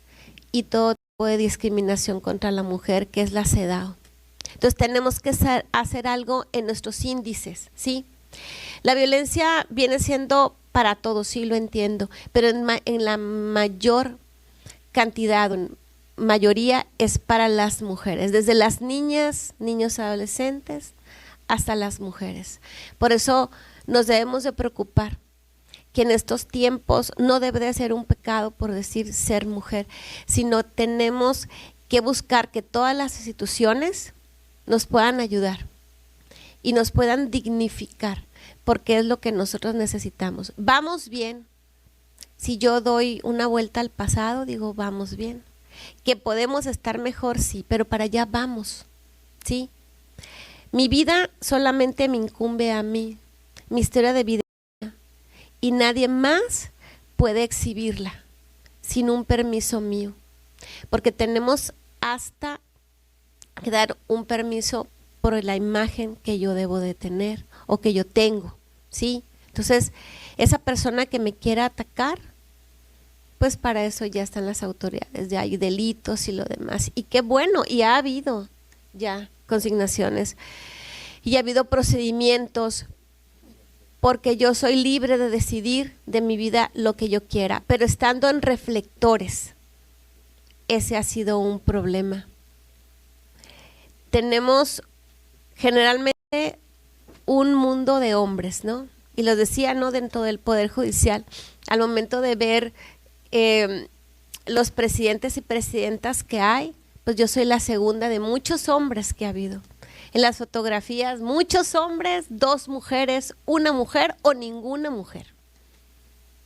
y todo tipo de discriminación contra la mujer, que es la CEDAW. Entonces tenemos que hacer algo en nuestros índices, ¿sí? La violencia viene siendo para todos, sí lo entiendo, pero en la mayor cantidad, mayoría es para las mujeres, desde las niñas, niños, adolescentes, hasta las mujeres. Por eso nos debemos de preocupar que en estos tiempos no debe de ser un pecado por decir ser mujer, sino tenemos que buscar que todas las instituciones nos puedan ayudar y nos puedan dignificar, porque es lo que nosotros necesitamos. Vamos bien. Si yo doy una vuelta al pasado, digo, vamos bien. Que podemos estar mejor, sí, pero para allá vamos, ¿sí? Mi vida solamente me incumbe a mí, mi historia de vida, y nadie más puede exhibirla sin un permiso mío, porque tenemos hasta que dar un permiso por la imagen que yo debo de tener o que yo tengo, ¿sí? Entonces, esa persona que me quiera atacar, pues para eso ya están las autoridades, ya hay delitos y lo demás. Y qué bueno, y ha habido ya consignaciones y ha habido procedimientos, porque yo soy libre de decidir de mi vida lo que yo quiera, pero estando en reflectores, ese ha sido un problema. Tenemos generalmente un mundo de hombres, ¿no? Y lo decía, ¿no? Dentro del Poder Judicial, al momento de ver los presidentes y presidentas que hay, pues yo soy la segunda de muchos hombres que ha habido. En las fotografías, muchos hombres, 2 mujeres, 1 mujer o ninguna mujer.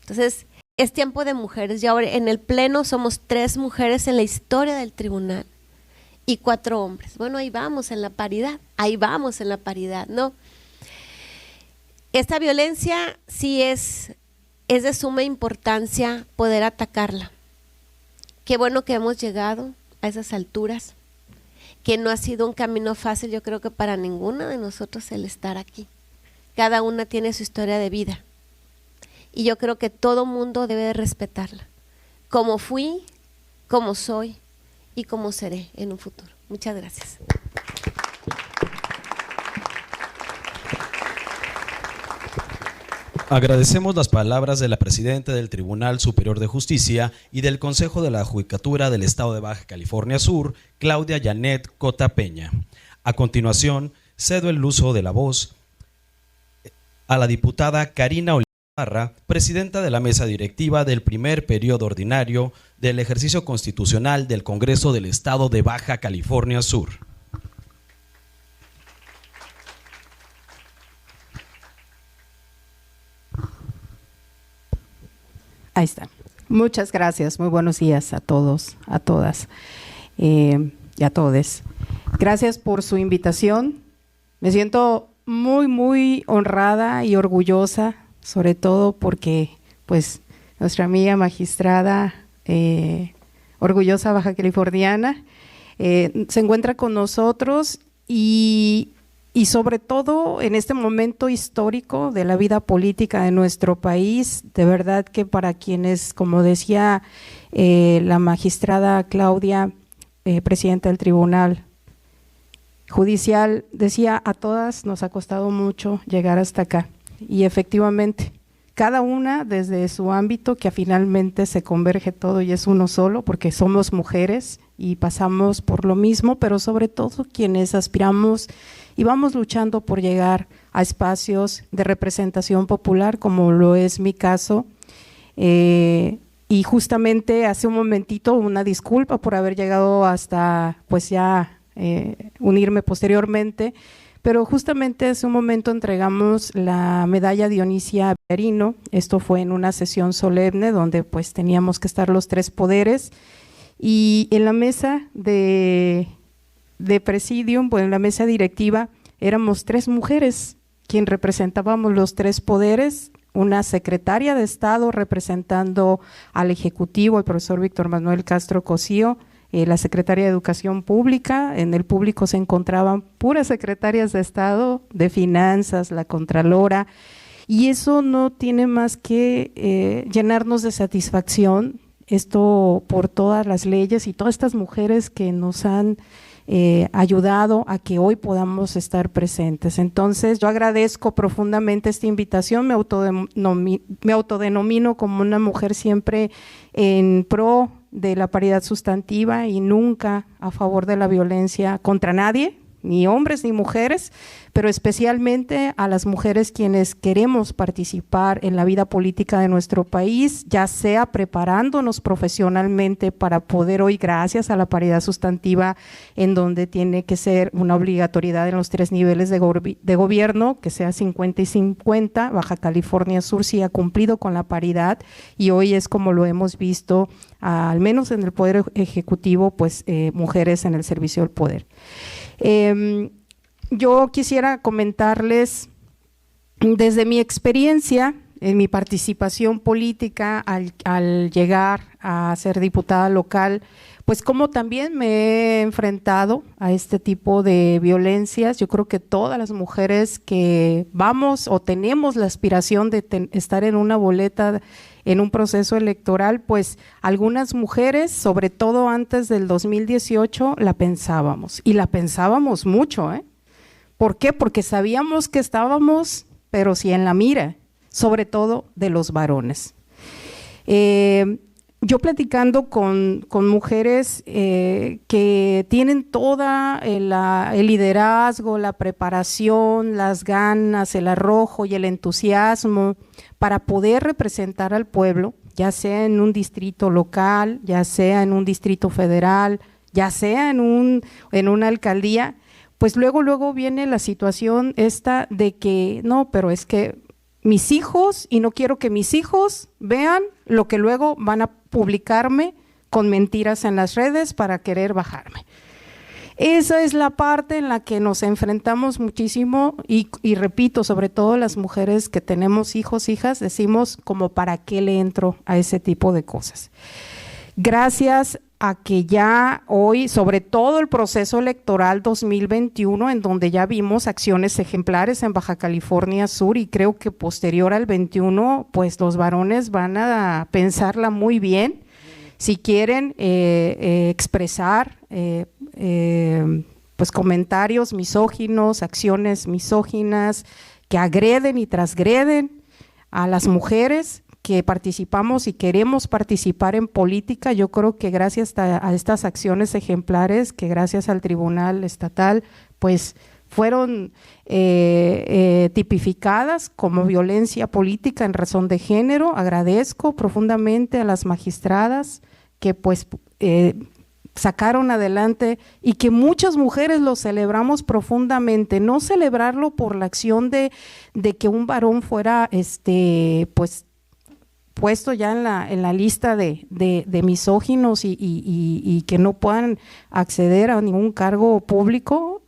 Entonces, es tiempo de mujeres. Y ahora en el pleno somos 3 mujeres en la historia del tribunal y 4 hombres. Bueno, ahí vamos en la paridad, ¿no? Esta violencia sí es de suma importancia poder atacarla. Qué bueno que hemos llegado a esas alturas, que no ha sido un camino fácil, yo creo que para ninguna de nosotros el estar aquí. Cada una tiene su historia de vida y yo creo que todo mundo debe de respetarla, como fui, como soy y como seré en un futuro. Muchas gracias. Agradecemos las palabras de la presidenta del Tribunal Superior de Justicia y del Consejo de la Judicatura del Estado de Baja California Sur, Claudia Janet Cota Peña. A continuación, cedo el uso de la voz a la diputada Karina Olivarra, presidenta de la mesa directiva del primer periodo ordinario del ejercicio constitucional del Congreso del Estado de Baja California Sur. Ahí está. Muchas gracias. Muy buenos días a todos, a todas y a todes. Gracias por su invitación. Me siento muy honrada y orgullosa, sobre todo porque pues nuestra amiga magistrada orgullosa baja californiana se encuentra con nosotros y sobre todo en este momento histórico de la vida política de nuestro país. De verdad que para quienes, como decía la magistrada Claudia, presidenta del Tribunal Judicial, decía, a todas nos ha costado mucho llegar hasta acá. Y efectivamente, cada una desde su ámbito, que finalmente se converge todo y es uno solo, porque somos mujeres y pasamos por lo mismo, pero sobre todo quienes aspiramos y vamos luchando por llegar a espacios de representación popular, como lo es mi caso. Y justamente hace un momentito una disculpa por haber llegado hasta pues ya unirme posteriormente, pero justamente hace un momento entregamos la medalla Dionisia Villarino. Esto fue en una sesión solemne donde pues teníamos que estar los 3 poderes, y en la mesa de presidium, pues en la mesa directiva éramos 3 mujeres quien representábamos los 3 poderes, una secretaria de Estado representando al Ejecutivo, el profesor Víctor Manuel Castro Cosío, la secretaria de Educación Pública. En el público se encontraban puras secretarias de Estado, de Finanzas, la Contralora, y eso no tiene más que llenarnos de satisfacción, esto por todas las leyes y todas estas mujeres que nos han ayudado a que hoy podamos estar presentes. Entonces yo agradezco profundamente esta invitación, me autodenomino como una mujer siempre en pro de la paridad sustantiva y nunca a favor de la violencia contra nadie, ni hombres ni mujeres, pero especialmente a las mujeres quienes queremos participar en la vida política de nuestro país, ya sea preparándonos profesionalmente para poder hoy, gracias a la paridad sustantiva, en donde tiene que ser una obligatoriedad en los 3 niveles de gobierno, que sea 50 y 50, Baja California Sur sí ha cumplido con la paridad y hoy es como lo hemos visto, al menos en el Poder Ejecutivo, pues mujeres en el servicio del poder. Yo quisiera comentarles desde mi experiencia en mi participación política al llegar a ser diputada local, pues como también me he enfrentado a este tipo de violencias. Yo creo que todas las mujeres que vamos o tenemos la aspiración de estar en una boleta en un proceso electoral, pues algunas mujeres, sobre todo antes del 2018, la pensábamos y la pensábamos mucho, ¿eh? ¿Por qué? Porque sabíamos que estábamos, pero sí en la mira, sobre todo de los varones. Yo platicando con mujeres que tienen toda el liderazgo, la preparación, las ganas, el arrojo y el entusiasmo para poder representar al pueblo, ya sea en un distrito local, ya sea en un distrito federal, ya sea en una alcaldía, pues luego viene la situación esta de que no, pero es que mis hijos, y no quiero que mis hijos vean lo que luego van a publicarme con mentiras en las redes para querer bajarme. Esa es la parte en la que nos enfrentamos muchísimo y repito, sobre todo las mujeres que tenemos hijos, hijas, decimos como para qué le entro a ese tipo de cosas. Gracias a que ya hoy, sobre todo el proceso electoral 2021, en donde ya vimos acciones ejemplares en Baja California Sur, y creo que posterior al 21, pues los varones van a pensarla muy bien si quieren expresar pues comentarios misóginos, acciones misóginas que agreden y transgreden a las mujeres que participamos y queremos participar en política. Yo creo que gracias a estas acciones ejemplares, que gracias al Tribunal Estatal, pues fueron tipificadas como violencia política en razón de género. Agradezco profundamente a las magistradas que pues sacaron adelante y que muchas mujeres lo celebramos profundamente. No celebrarlo por la acción de que un varón fuera pues puesto ya en la lista de misóginos y que no puedan acceder a ningún cargo público,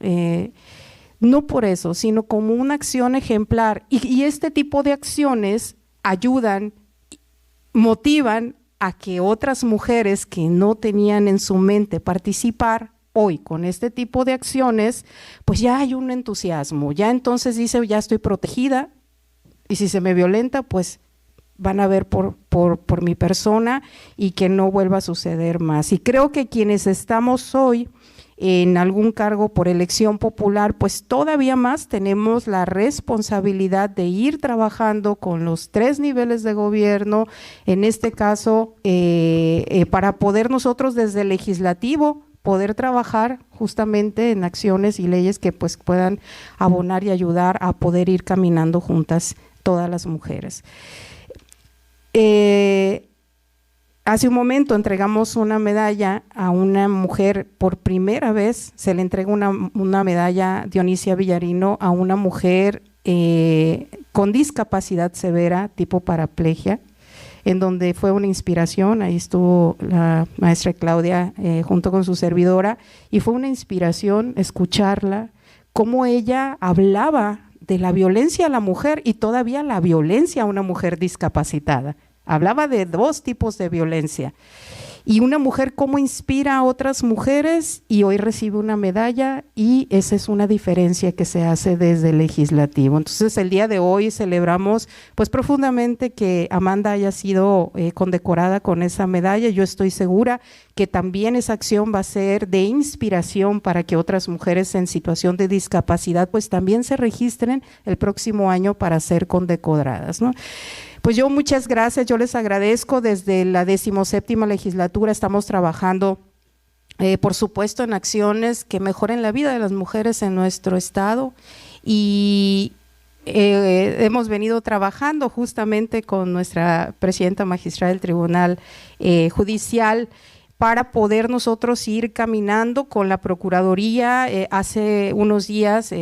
no por eso, sino como una acción ejemplar. Y este tipo de acciones ayudan, motivan a que otras mujeres que no tenían en su mente participar, hoy con este tipo de acciones, pues ya hay un entusiasmo, ya entonces dice, ya estoy protegida, y si se me violenta, pues van a ver por mi persona y que no vuelva a suceder más. Y creo que quienes estamos hoy en algún cargo por elección popular, pues todavía más tenemos la responsabilidad de ir trabajando con los 3 niveles de gobierno, en este caso, para poder nosotros desde el legislativo poder trabajar justamente en acciones y leyes que pues puedan abonar y ayudar a poder ir caminando juntas todas las mujeres. Hace un momento entregamos una medalla a una mujer, por primera vez se le entrega una medalla Dionisia Villarino a una mujer con discapacidad severa tipo paraplegia, en donde fue una inspiración. Ahí estuvo la maestra Claudia junto con su servidora, y fue una inspiración escucharla, cómo ella hablaba de la violencia a la mujer y todavía la violencia a una mujer discapacitada. Hablaba de 2 tipos de violencia. Y una mujer cómo inspira a otras mujeres, y hoy recibe una medalla, y esa es una diferencia que se hace desde el legislativo. Entonces el día de hoy celebramos pues profundamente que Amanda haya sido condecorada con esa medalla. Yo estoy segura que también esa acción va a ser de inspiración para que otras mujeres en situación de discapacidad pues también se registren el próximo año para ser condecoradas, ¿no? Pues yo muchas gracias, yo les agradezco. Desde la 17ª legislatura estamos trabajando, por supuesto, en acciones que mejoren la vida de las mujeres en nuestro estado, y hemos venido trabajando justamente con nuestra presidenta magistrada del Tribunal Judicial para poder nosotros ir caminando con la Procuraduría. Hace unos días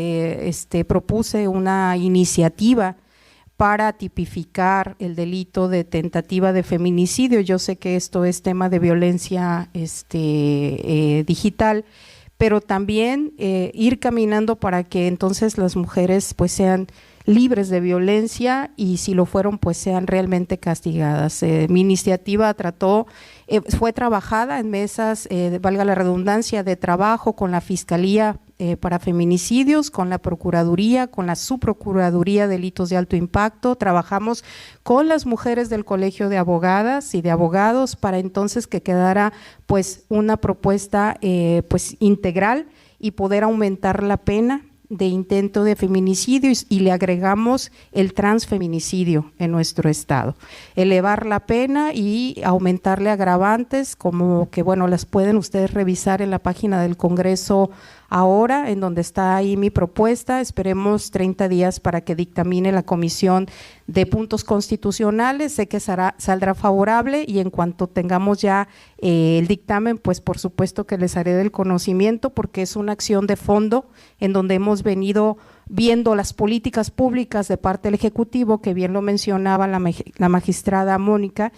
propuse una iniciativa para tipificar el delito de tentativa de feminicidio. Yo sé que esto es tema de violencia digital, pero también ir caminando para que entonces las mujeres pues sean libres de violencia, y si lo fueron pues sean realmente castigadas. Mi iniciativa fue trabajada en mesas, valga la redundancia, de trabajo con la Fiscalía para Feminicidios, con la Procuraduría, con la Subprocuraduría de Delitos de Alto Impacto. Trabajamos con las mujeres del Colegio de Abogadas y de Abogados para entonces que quedara pues una propuesta pues integral y poder aumentar la pena de intento de feminicidio, y le agregamos el transfeminicidio en nuestro estado, elevar la pena y aumentarle agravantes, como que bueno, las pueden ustedes revisar en la página del Congreso ahora, en donde está ahí mi propuesta. Esperemos 30 días para que dictamine la Comisión de Puntos Constitucionales. Sé que saldrá favorable y en cuanto tengamos ya el dictamen, pues por supuesto que les haré del conocimiento, porque es una acción de fondo en donde hemos venido viendo las políticas públicas de parte del Ejecutivo, que bien lo mencionaba la magistrada Mónica.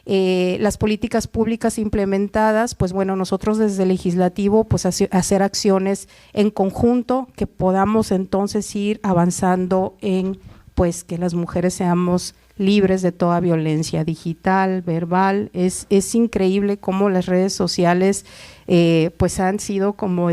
Las políticas públicas implementadas, pues bueno, nosotros desde el Legislativo pues hacer acciones en conjunto que podamos entonces ir avanzando en pues que las mujeres seamos libres de toda violencia digital, verbal. Es increíble cómo las redes sociales pues han sido como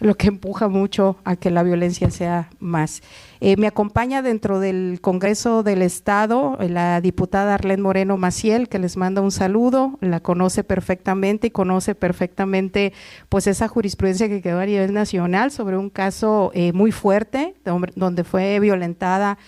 lo que empuja mucho a que la violencia sea más. Me acompaña dentro del Congreso del Estado la diputada Arlene Moreno Maciel, que les manda un saludo, la conoce perfectamente y conoce perfectamente pues esa jurisprudencia que quedó a nivel nacional sobre un caso muy fuerte, donde fue violentada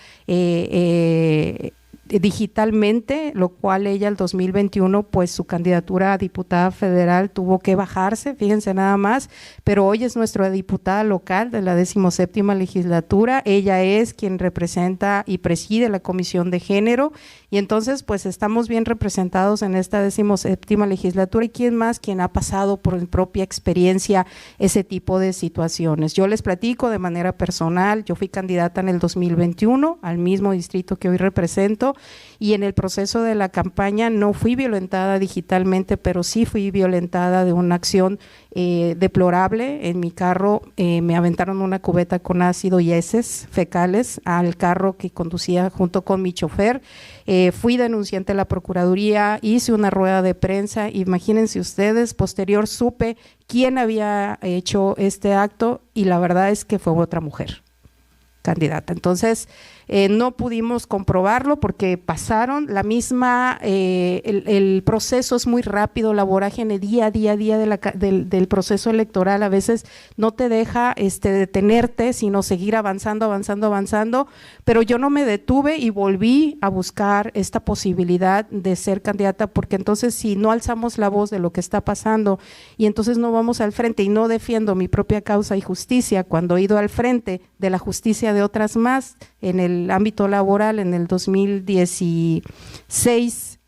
digitalmente, lo cual ella el 2021 pues su candidatura a diputada federal tuvo que bajarse, fíjense nada más, pero hoy es nuestra diputada local de la 17ª legislatura. Ella es quien representa y preside la Comisión de Género, y entonces pues estamos bien representados en esta 17ª legislatura. Y quién más, quien ha pasado por mi propia experiencia ese tipo de situaciones. Yo les platico de manera personal, yo fui candidata en el 2021 al mismo distrito que hoy represento, y en el proceso de la campaña no fui violentada digitalmente, pero sí fui violentada de una acción deplorable. En mi carro me aventaron una cubeta con ácido y heces fecales al carro que conducía junto con mi chofer. Fui denunciante de la Procuraduría, hice una rueda de prensa. Imagínense ustedes, posterior supe quién había hecho este acto y la verdad es que fue otra mujer candidata. Entonces, no pudimos comprobarlo porque pasaron la misma, el proceso es muy rápido, la vorágine día a día del proceso electoral a veces no te deja detenerte, sino seguir avanzando, pero yo no me detuve y volví a buscar esta posibilidad de ser candidata, porque entonces si no alzamos la voz de lo que está pasando y entonces no vamos al frente y no defiendo mi propia causa y justicia cuando he ido al frente de la justicia de otras más en el ámbito laboral en el 2006,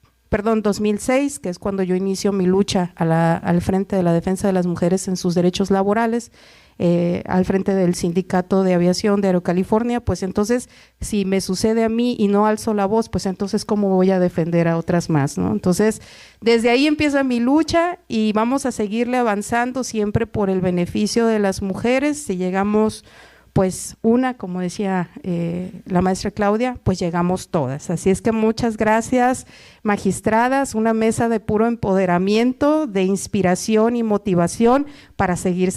que es cuando yo inicio mi lucha al frente de la defensa de las mujeres en sus derechos laborales, al frente del Sindicato de Aviación de Aerocalifornia. Pues entonces, si me sucede a mí y no alzo la voz, pues entonces ¿cómo voy a defender a otras más, ¿no? Entonces, desde ahí empieza mi lucha y vamos a seguirle avanzando siempre por el beneficio de las mujeres. Si llegamos pues como decía la maestra Claudia, pues llegamos todas. Así es que muchas gracias, magistradas, una mesa de puro empoderamiento, de inspiración y motivación para seguir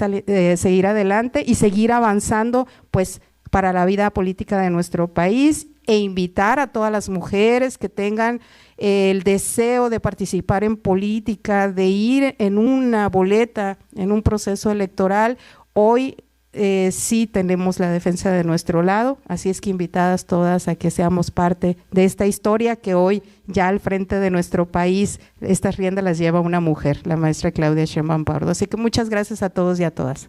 adelante y seguir avanzando pues para la vida política de nuestro país, e invitar a todas las mujeres que tengan el deseo de participar en política, de ir en una boleta, en un proceso electoral. Hoy sí tenemos la defensa de nuestro lado, así es que invitadas todas a que seamos parte de esta historia que hoy ya al frente de nuestro país estas riendas las lleva una mujer, la maestra Claudia Sheinbaum Pardo. Así que muchas gracias a todos y a todas.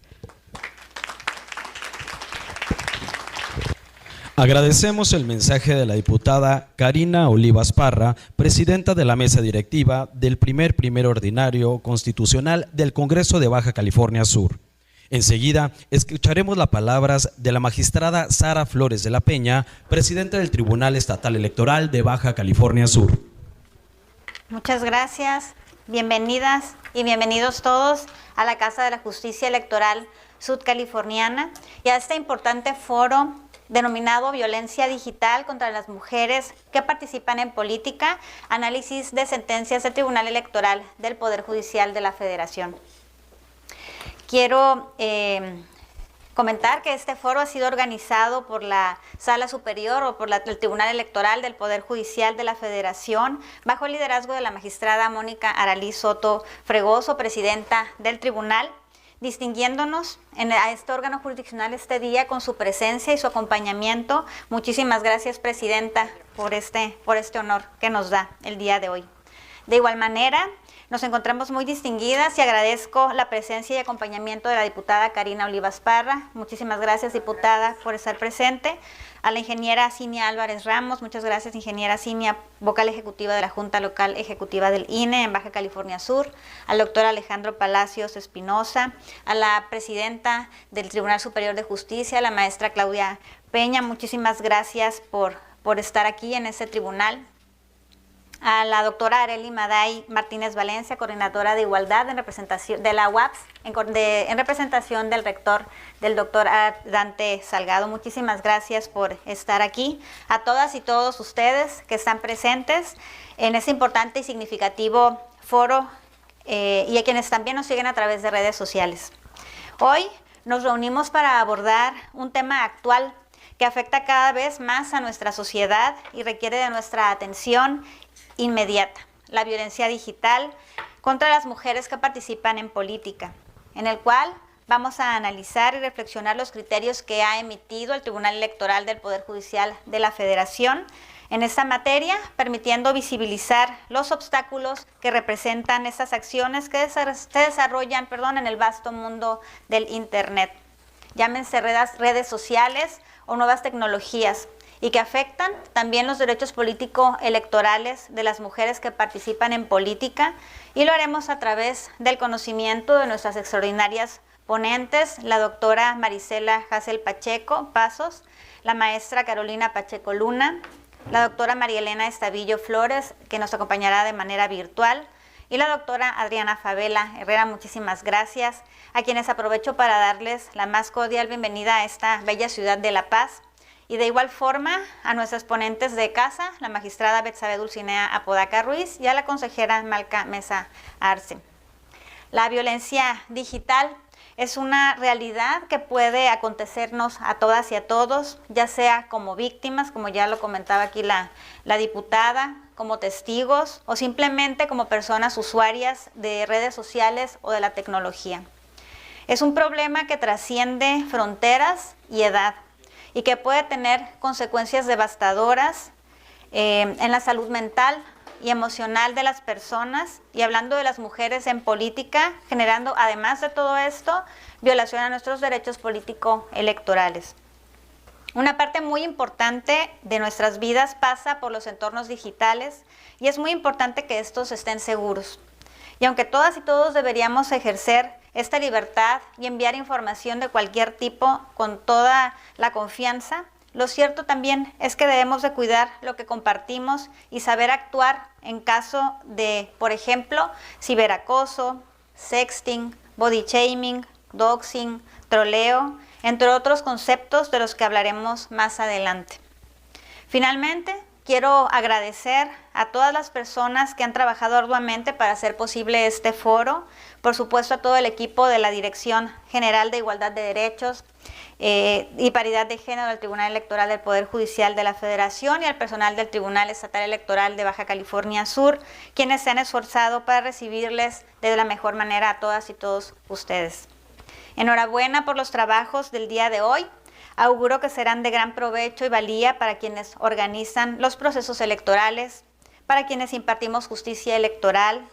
Agradecemos el mensaje de la diputada Karina Olivas Parra, presidenta de la mesa directiva del primer ordinario constitucional del Congreso de Baja California Sur. Enseguida escucharemos las palabras de la magistrada Sara Flores de la Peña, presidenta del Tribunal Estatal Electoral de Baja California Sur. Muchas gracias, bienvenidas y bienvenidos todos a la Casa de la Justicia Electoral Sudcaliforniana y a este importante foro denominado Violencia Digital contra las Mujeres que participan en política, análisis de sentencias del Tribunal Electoral del Poder Judicial de la Federación. Quiero comentar que este foro ha sido organizado por la Sala Superior o por el Tribunal Electoral del Poder Judicial de la Federación, bajo el liderazgo de la magistrada Mónica Aralí Soto Fregoso, presidenta del tribunal, distinguiéndonos a este órgano jurisdiccional este día con su presencia y su acompañamiento. Muchísimas gracias, presidenta, por este honor que nos da el día de hoy. De igual manera, nos encontramos muy distinguidas y agradezco la presencia y acompañamiento de la diputada Karina Olivas Parra. Muchísimas gracias, diputada, por estar presente. A la ingeniera Cinia Álvarez Ramos, muchas gracias, ingeniera Cinia, vocal ejecutiva de la Junta Local Ejecutiva del INE en Baja California Sur, al doctor Alejandro Palacios Espinosa, a la presidenta del Tribunal Superior de Justicia, la maestra Claudia Peña, muchísimas gracias por estar aquí en este tribunal. A la doctora Arely Maday Martínez Valencia, coordinadora de Igualdad en representación de la UAPS, en representación del rector, del doctor Dante Salgado. Muchísimas gracias por estar aquí. A todas y todos ustedes que están presentes en este importante y significativo foro y a quienes también nos siguen a través de redes sociales. Hoy nos reunimos para abordar un tema actual que afecta cada vez más a nuestra sociedad y requiere de nuestra atención inmediata: la violencia digital contra las mujeres que participan en política, en el cual vamos a analizar y reflexionar los criterios que ha emitido el Tribunal Electoral del Poder Judicial de la Federación en esta materia, permitiendo visibilizar los obstáculos que representan estas acciones que se desarrollan en el vasto mundo del Internet, llámense redes sociales o nuevas tecnologías, y que afectan también los derechos político-electorales de las mujeres que participan en política, y lo haremos a través del conocimiento de nuestras extraordinarias ponentes, la doctora Marisela Hassel Pacheco Pasos, la maestra Carolina Pacheco Luna, la doctora María Elena Estavillo Flores, que nos acompañará de manera virtual, y la doctora Adriana Favela Herrera. Muchísimas gracias, a quienes aprovecho para darles la más cordial bienvenida a esta bella ciudad de La Paz. Y de igual forma a nuestras ponentes de casa, la magistrada Betsabe Dulcinea Apodaca Ruiz y a la consejera Malca Mesa Arce. La violencia digital es una realidad que puede acontecernos a todas y a todos, ya sea como víctimas, como ya lo comentaba aquí la diputada, como testigos o simplemente como personas usuarias de redes sociales o de la tecnología. Es un problema que trasciende fronteras y edad, y que puede tener consecuencias devastadoras en la salud mental y emocional de las personas, y hablando de las mujeres en política, generando, además de todo esto, violación a nuestros derechos político-electorales. Una parte muy importante de nuestras vidas pasa por los entornos digitales, y es muy importante que estos estén seguros. Y aunque todas y todos deberíamos ejercer esta libertad y enviar información de cualquier tipo con toda la confianza, lo cierto también es que debemos de cuidar lo que compartimos y saber actuar en caso de, por ejemplo, ciberacoso, sexting, body shaming, doxing, troleo, entre otros conceptos de los que hablaremos más adelante. Finalmente, quiero agradecer a todas las personas que han trabajado arduamente para hacer posible este foro, por supuesto a todo el equipo de la Dirección General de Igualdad de Derechos y Paridad de Género del Tribunal Electoral del Poder Judicial de la Federación y al personal del Tribunal Estatal Electoral de Baja California Sur, quienes se han esforzado para recibirles de la mejor manera a todas y todos ustedes. Enhorabuena por los trabajos del día de hoy. Auguro que serán de gran provecho y valía para quienes organizan los procesos electorales, para quienes impartimos justicia electoral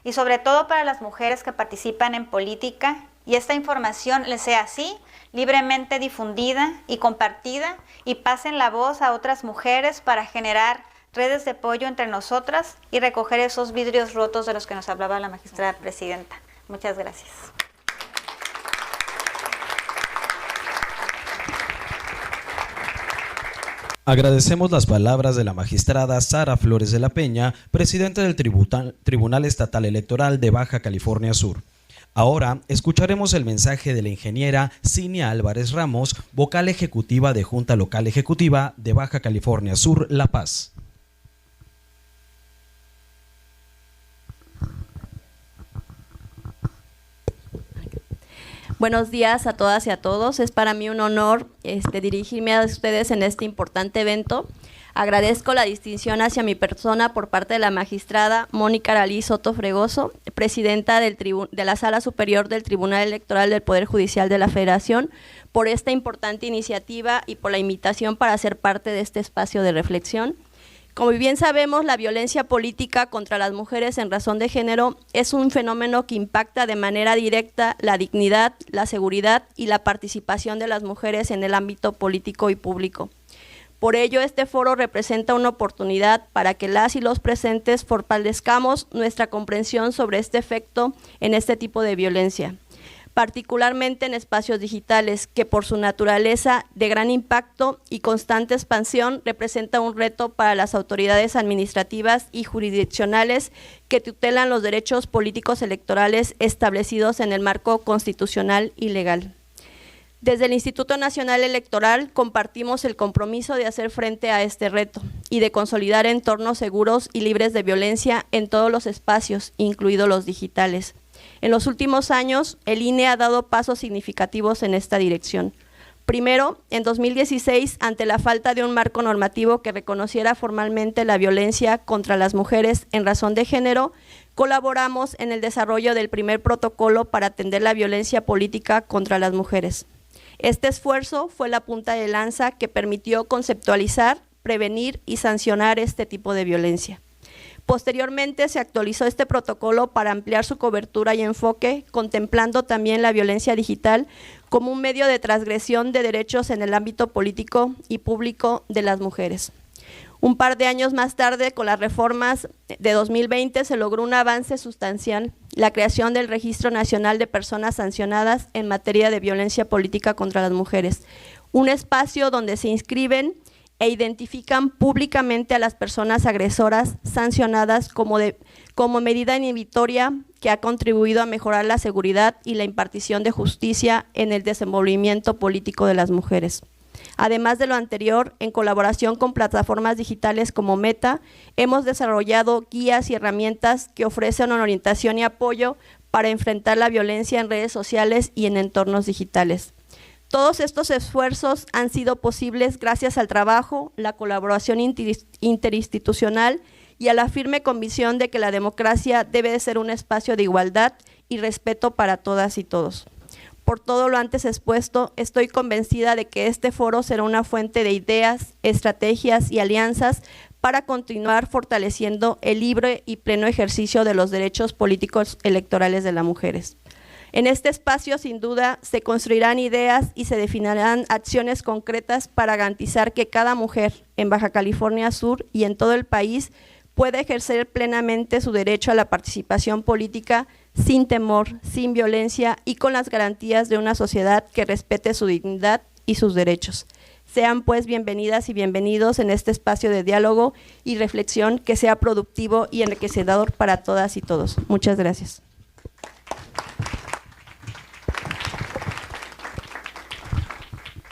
y sobre todo para las mujeres que participan en política, y esta información les sea así libremente difundida y compartida, y pasen la voz a otras mujeres para generar redes de apoyo entre nosotras y recoger esos vidrios rotos de los que nos hablaba la magistrada presidenta. Muchas gracias. Agradecemos las palabras de la magistrada Sara Flores de la Peña, presidenta del Tribunal Estatal Electoral de Baja California Sur. Ahora escucharemos el mensaje de la ingeniera Cinia Álvarez Ramos, vocal ejecutiva de Junta Local Ejecutiva de Baja California Sur, La Paz. Buenos días a todas y a todos. Es para mí un honor dirigirme a ustedes en este importante evento. Agradezco la distinción hacia mi persona por parte de la magistrada Mónica Aralí Soto Fregoso, presidenta de la Sala Superior del Tribunal Electoral del Poder Judicial de la Federación, por esta importante iniciativa y por la invitación para ser parte de este espacio de reflexión. Como bien sabemos, la violencia política contra las mujeres en razón de género es un fenómeno que impacta de manera directa la dignidad, la seguridad y la participación de las mujeres en el ámbito político y público. Por ello, este foro representa una oportunidad para que las y los presentes fortalezcamos nuestra comprensión sobre este efecto en este tipo de violencia, particularmente en espacios digitales, que por su naturaleza de gran impacto y constante expansión representa un reto para las autoridades administrativas y jurisdiccionales que tutelan los derechos políticos electorales establecidos en el marco constitucional y legal. Desde el Instituto Nacional Electoral compartimos el compromiso de hacer frente a este reto y de consolidar entornos seguros y libres de violencia en todos los espacios, incluidos los digitales. En los últimos años, el INE ha dado pasos significativos en esta dirección. Primero, en 2016, ante la falta de un marco normativo que reconociera formalmente la violencia contra las mujeres en razón de género, colaboramos en el desarrollo del primer protocolo para atender la violencia política contra las mujeres. Este esfuerzo fue la punta de lanza que permitió conceptualizar, prevenir y sancionar este tipo de violencia. Posteriormente se actualizó este protocolo para ampliar su cobertura y enfoque, contemplando también la violencia digital como un medio de transgresión de derechos en el ámbito político y público de las mujeres. Un par de años más tarde, con las reformas de 2020, se logró un avance sustancial, la creación del Registro Nacional de Personas Sancionadas en materia de violencia política contra las mujeres, un espacio donde se inscriben e identifican públicamente a las personas agresoras sancionadas como medida inhibitoria que ha contribuido a mejorar la seguridad y la impartición de justicia en el desenvolvimiento político de las mujeres. Además de lo anterior, en colaboración con plataformas digitales como Meta, hemos desarrollado guías y herramientas que ofrecen una orientación y apoyo para enfrentar la violencia en redes sociales y en entornos digitales. Todos estos esfuerzos han sido posibles gracias al trabajo, la colaboración interinstitucional y a la firme convicción de que la democracia debe de ser un espacio de igualdad y respeto para todas y todos. Por todo lo antes expuesto, estoy convencida de que este foro será una fuente de ideas, estrategias y alianzas para continuar fortaleciendo el libre y pleno ejercicio de los derechos políticos electorales de las mujeres. En este espacio, sin duda, se construirán ideas y se definirán acciones concretas para garantizar que cada mujer en Baja California Sur y en todo el país pueda ejercer plenamente su derecho a la participación política sin temor, sin violencia y con las garantías de una sociedad que respete su dignidad y sus derechos. Sean pues bienvenidas y bienvenidos en este espacio de diálogo y reflexión que sea productivo y enriquecedor para todas y todos. Muchas gracias.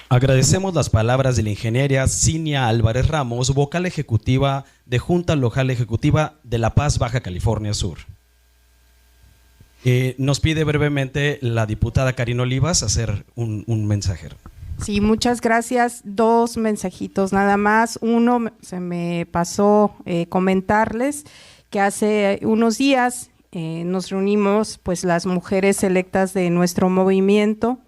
Agradecemos las palabras de la ingeniera Cinia Álvarez Ramos, vocal ejecutiva de Junta Local Ejecutiva de La Paz, Baja California Sur. Nos pide brevemente la diputada Karina Olivas hacer un mensaje. Sí, muchas gracias. Dos mensajitos nada más. Uno, se me pasó comentarles que hace unos días nos reunimos pues las mujeres electas de nuestro movimiento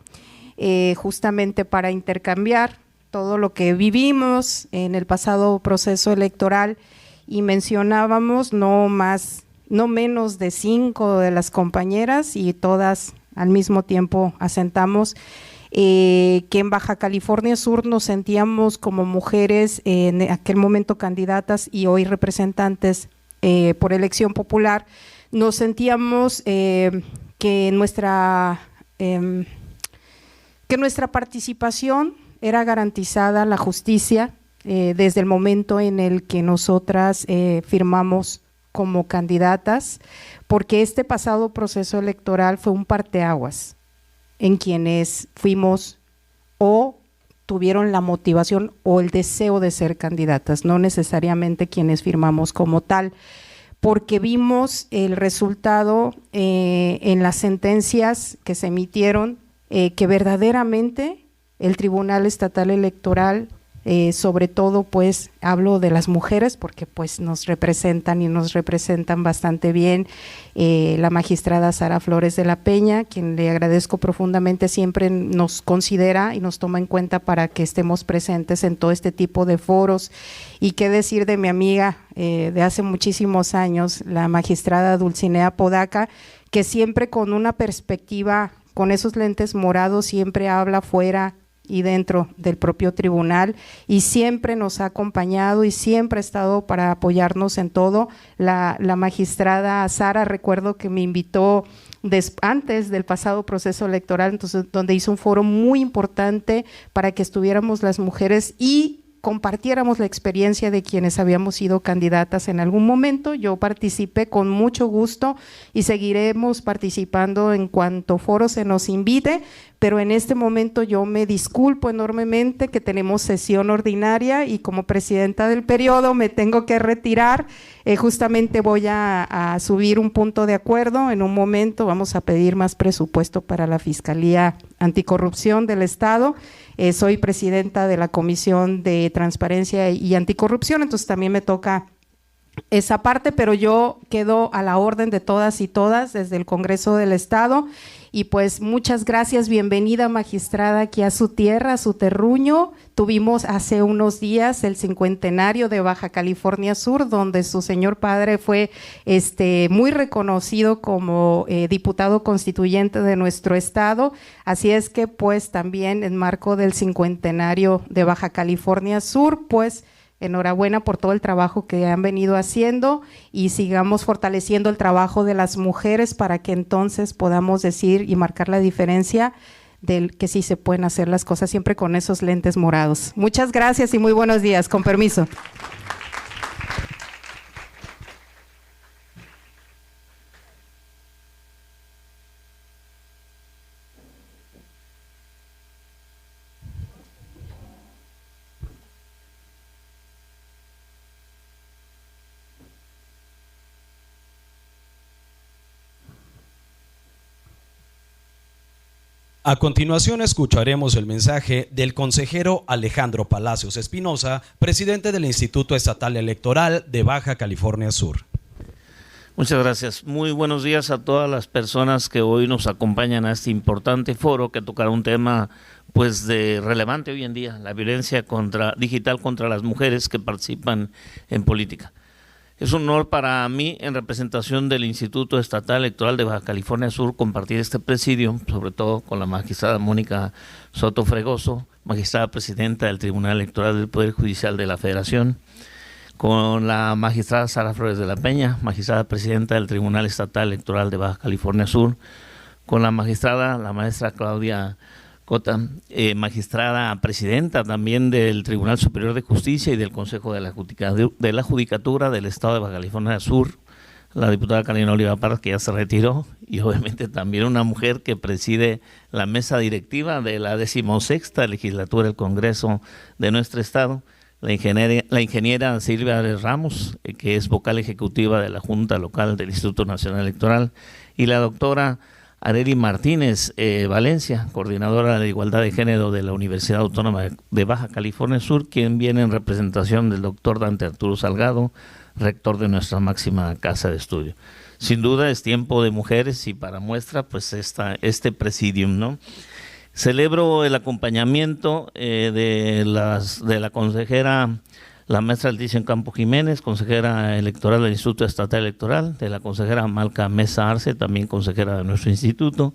justamente para intercambiar todo lo que vivimos en el pasado proceso electoral y mencionábamos no menos de 5 de las compañeras y todas al mismo tiempo asentamos que en Baja California Sur nos sentíamos como mujeres en aquel momento candidatas y hoy representantes por elección popular, nos sentíamos que nuestra participación era garantizada la justicia desde el momento en el que nosotras firmamos como candidatas, porque este pasado proceso electoral fue un parteaguas en quienes fuimos o tuvieron la motivación o el deseo de ser candidatas, no necesariamente quienes firmamos como tal, porque vimos el resultado en las sentencias que se emitieron, que verdaderamente el Tribunal Estatal Electoral sobre todo pues hablo de las mujeres porque pues nos representan y nos representan bastante bien, la magistrada Sara Flores de la Peña, quien le agradezco profundamente, siempre nos considera y nos toma en cuenta para que estemos presentes en todo este tipo de foros. Y qué decir de mi amiga de hace muchísimos años, la magistrada Dulcinea Apodaca, que siempre con una perspectiva, con esos lentes morados, siempre habla fuera y dentro del propio tribunal y siempre nos ha acompañado y siempre ha estado para apoyarnos en todo. La magistrada Sara, recuerdo que me invitó antes del pasado proceso electoral, entonces donde hizo un foro muy importante para que estuviéramos las mujeres y compartiéramos la experiencia de quienes habíamos sido candidatas en algún momento. Yo participé con mucho gusto y seguiremos participando en cuanto foro se nos invite, pero en este momento yo me disculpo enormemente que tenemos sesión ordinaria y como presidenta del periodo me tengo que retirar. Justamente voy a subir un punto de acuerdo en un momento, vamos a pedir más presupuesto para la Fiscalía Anticorrupción del Estado. Soy presidenta de la Comisión de Transparencia y Anticorrupción, entonces también me toca esa parte, pero yo quedo a la orden de todas y todas desde el Congreso del Estado. Y pues muchas gracias, bienvenida magistrada aquí a su tierra, a su terruño. Tuvimos hace unos días el 50º de Baja California Sur, donde su señor padre fue muy reconocido como diputado constituyente de nuestro estado. Así es que pues también en marco del 50º de Baja California Sur, pues enhorabuena por todo el trabajo que han venido haciendo y sigamos fortaleciendo el trabajo de las mujeres para que entonces podamos decir y marcar la diferencia del que sí se pueden hacer las cosas siempre con esos lentes morados. Muchas gracias y muy buenos días. Con permiso. A continuación escucharemos el mensaje del consejero Alejandro Palacios Espinosa, presidente del Instituto Estatal Electoral de Baja California Sur. Muchas gracias. Muy buenos días a todas las personas que hoy nos acompañan a este importante foro que tocará un tema pues de relevante hoy en día, la violencia digital contra las mujeres que participan en política. Es un honor para mí, en representación del Instituto Estatal Electoral de Baja California Sur, compartir este presidio, sobre todo con la magistrada Mónica Soto Fregoso, magistrada presidenta del Tribunal Electoral del Poder Judicial de la Federación, con la magistrada Sara Flores de la Peña, magistrada presidenta del Tribunal Estatal Electoral de Baja California Sur, con la magistrada, la maestra Claudia Cota, magistrada presidenta también del Tribunal Superior de Justicia y del Consejo de la Judicatura del Estado de Baja California Sur, la diputada Carolina Oliva Parra, que ya se retiró, y obviamente también una mujer que preside la mesa directiva de la 16ª legislatura del Congreso de nuestro estado, la ingeniera Silvia Ramos, que es vocal ejecutiva de la Junta Local del Instituto Nacional Electoral, y la doctora Arely Martínez Valencia, coordinadora de Igualdad de Género de la Universidad Autónoma de Baja California Sur, quien viene en representación del doctor Dante Arturo Salgado, rector de nuestra máxima casa de estudio. Sin duda es tiempo de mujeres y para muestra pues este presidium, ¿no? Celebro el acompañamiento de la consejera, la maestra Leticia Campo Jiménez, consejera electoral del Instituto Estatal Electoral, de la consejera Malca Mesa Arce, también consejera de nuestro instituto,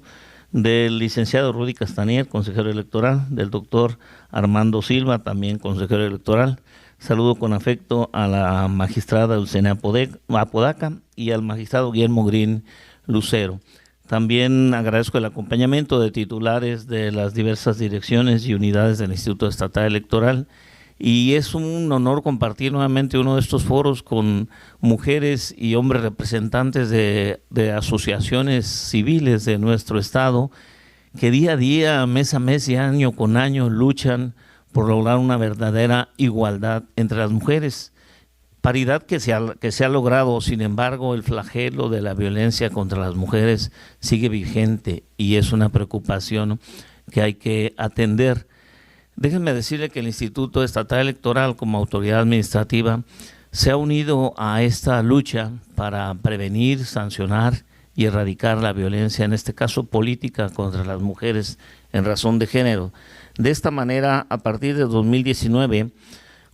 del licenciado Rudy Castanier, consejero electoral, del doctor Armando Silva, también consejero electoral. Saludo con afecto a la magistrada Dulcinea Apodaca y al magistrado Guillermo Green Lucero. También agradezco el acompañamiento de titulares de las diversas direcciones y unidades del Instituto Estatal Electoral. Y es un honor compartir nuevamente uno de estos foros con mujeres y hombres representantes de asociaciones civiles de nuestro estado que día a día, mes a mes y año con año luchan por lograr una verdadera igualdad entre las mujeres. Paridad que se ha logrado, sin embargo, el flagelo de la violencia contra las mujeres sigue vigente y es una preocupación que hay que atender. Déjenme decirle que el Instituto Estatal Electoral, como autoridad administrativa, se ha unido a esta lucha para prevenir, sancionar y erradicar la violencia, en este caso política, contra las mujeres en razón de género. De esta manera, a partir de 2019,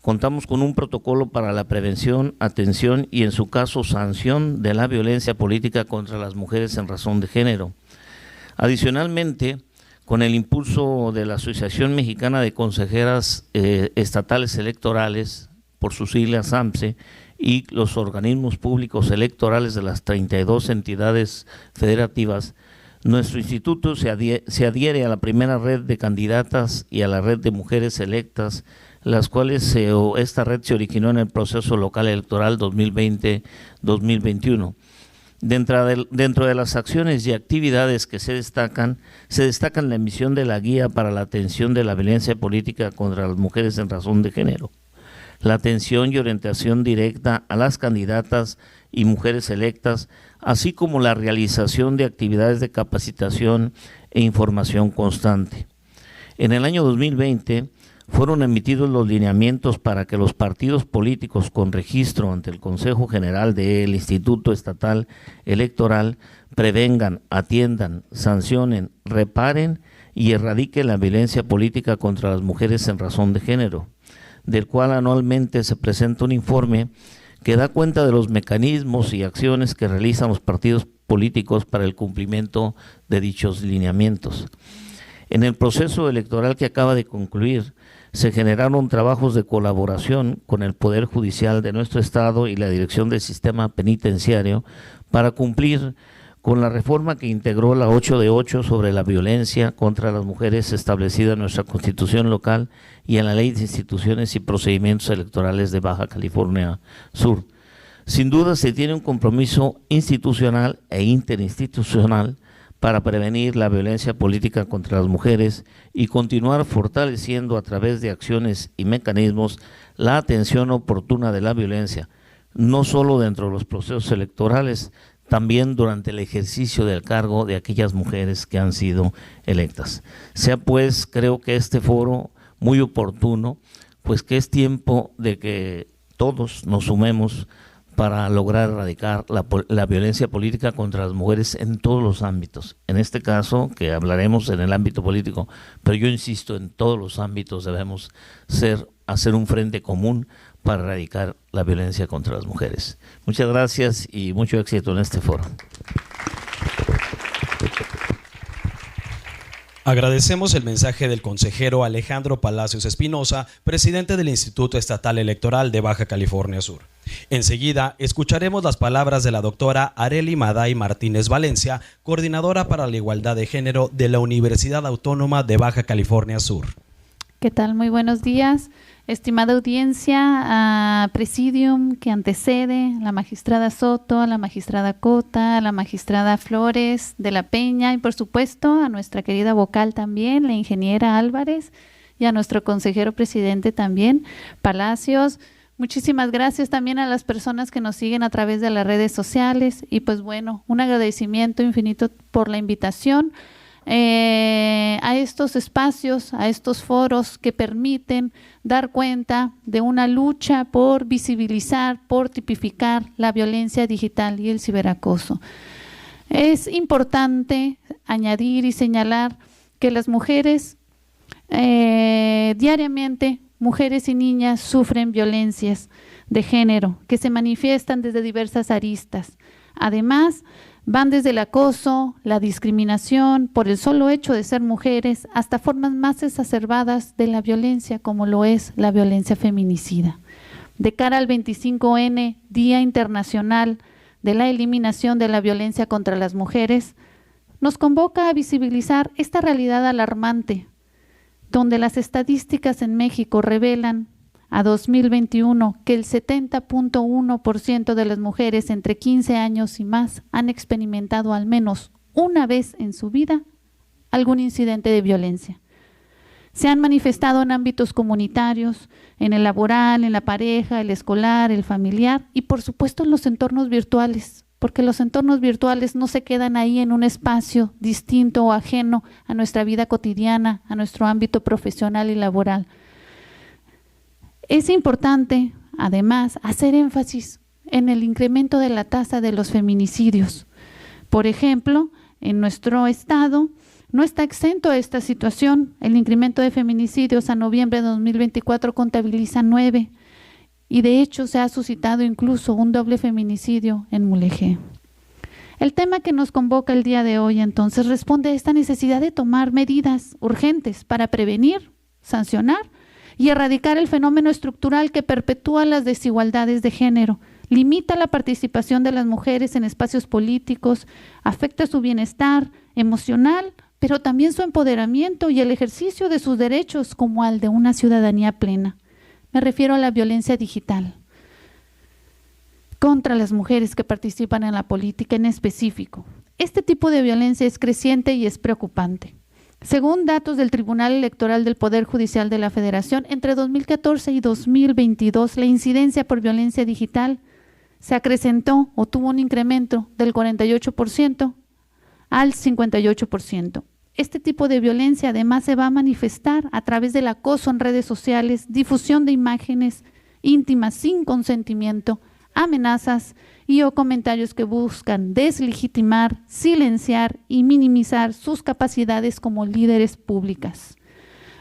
contamos con un protocolo para la prevención, atención y, en su caso, sanción de la violencia política contra las mujeres en razón de género. Adicionalmente, con el impulso de la Asociación Mexicana de Consejeras Estatales Electorales, por sus siglas AMSE, y los organismos públicos electorales de las 32 entidades federativas, nuestro instituto se adhiere a la primera red de candidatas y a la red de mujeres electas, las cuales esta red se originó en el proceso local electoral 2020-2021. Dentro de las acciones y actividades que se destacan la emisión de la guía para la atención de la violencia política contra las mujeres en razón de género, la atención y orientación directa a las candidatas y mujeres electas, así como la realización de actividades de capacitación e información constante. En el año 2020 fueron emitidos los lineamientos para que los partidos políticos con registro ante el Consejo General del Instituto Estatal Electoral prevengan, atiendan, sancionen, reparen y erradiquen la violencia política contra las mujeres en razón de género, del cual anualmente se presenta un informe que da cuenta de los mecanismos y acciones que realizan los partidos políticos para el cumplimiento de dichos lineamientos. En el proceso electoral que acaba de concluir, se generaron trabajos de colaboración con el Poder Judicial de nuestro Estado y la Dirección del Sistema Penitenciario para cumplir con la reforma que integró la 8 de 8 sobre la violencia contra las mujeres establecida en nuestra Constitución local y en la Ley de Instituciones y Procedimientos Electorales de Baja California Sur. Sin duda se tiene un compromiso institucional e interinstitucional para prevenir la violencia política contra las mujeres y continuar fortaleciendo a través de acciones y mecanismos la atención oportuna de la violencia, no solo dentro de los procesos electorales, también durante el ejercicio del cargo de aquellas mujeres que han sido electas. Sea pues, creo que este foro muy oportuno, pues que es tiempo de que todos nos sumemos para lograr erradicar la violencia política contra las mujeres en todos los ámbitos. En este caso, que hablaremos en el ámbito político, pero yo insisto, en todos los ámbitos debemos hacer un frente común para erradicar la violencia contra las mujeres. Muchas gracias y mucho éxito en este foro. Agradecemos el mensaje del consejero Alejandro Palacios Espinosa, presidente del Instituto Estatal Electoral de Baja California Sur. Enseguida escucharemos las palabras de la doctora Arely Maday Martínez Valencia, coordinadora para la igualdad de género de la Universidad Autónoma de Baja California Sur. ¿Qué tal? Muy buenos días. Estimada audiencia, presidium que antecede, la magistrada Soto, la magistrada Cota, la magistrada Flores de la Peña y por supuesto a nuestra querida vocal también, la ingeniera Álvarez, y a nuestro consejero presidente también, Palacios. Muchísimas gracias también a las personas que nos siguen a través de las redes sociales y pues bueno, un agradecimiento infinito por la invitación a estos espacios, a estos foros que permiten dar cuenta de una lucha por visibilizar, por tipificar la violencia digital y el ciberacoso. Es importante añadir y señalar que las mujeres diariamente, mujeres y niñas sufren violencias de género que se manifiestan desde diversas aristas. Además, van desde el acoso, la discriminación por el solo hecho de ser mujeres, hasta formas más exacerbadas de la violencia, como lo es la violencia feminicida. De cara al 25N, Día Internacional de la Eliminación de la Violencia contra las Mujeres, nos convoca a visibilizar esta realidad alarmante, donde las estadísticas en México revelan a 2021 que el 70.1% de las mujeres entre 15 años y más han experimentado al menos una vez en su vida algún incidente de violencia. Se han manifestado en ámbitos comunitarios, en el laboral, en la pareja, el escolar, el familiar y por supuesto en los entornos virtuales, porque los entornos virtuales no se quedan ahí en un espacio distinto o ajeno a nuestra vida cotidiana, a nuestro ámbito profesional y laboral. Es importante, además, hacer énfasis en el incremento de la tasa de los feminicidios. Por ejemplo, en nuestro estado no está exento a esta situación. El incremento de feminicidios a noviembre de 2024 contabiliza 9 y de hecho se ha suscitado incluso un doble feminicidio en Mulegé. El tema que nos convoca el día de hoy entonces responde a esta necesidad de tomar medidas urgentes para prevenir, sancionar y erradicar el fenómeno estructural que perpetúa las desigualdades de género, limita la participación de las mujeres en espacios políticos, afecta su bienestar emocional, pero también su empoderamiento y el ejercicio de sus derechos como al de una ciudadanía plena. Me refiero a la violencia digital contra las mujeres que participan en la política en específico. Este tipo de violencia es creciente y es preocupante. Según datos del Tribunal Electoral del Poder Judicial de la Federación, entre 2014 y 2022 la incidencia por violencia digital se acrecentó o tuvo un incremento del 48% al 58%. Este tipo de violencia además se va a manifestar a través del acoso en redes sociales, difusión de imágenes íntimas sin consentimiento, amenazas y o comentarios que buscan deslegitimar, silenciar y minimizar sus capacidades como líderes públicas.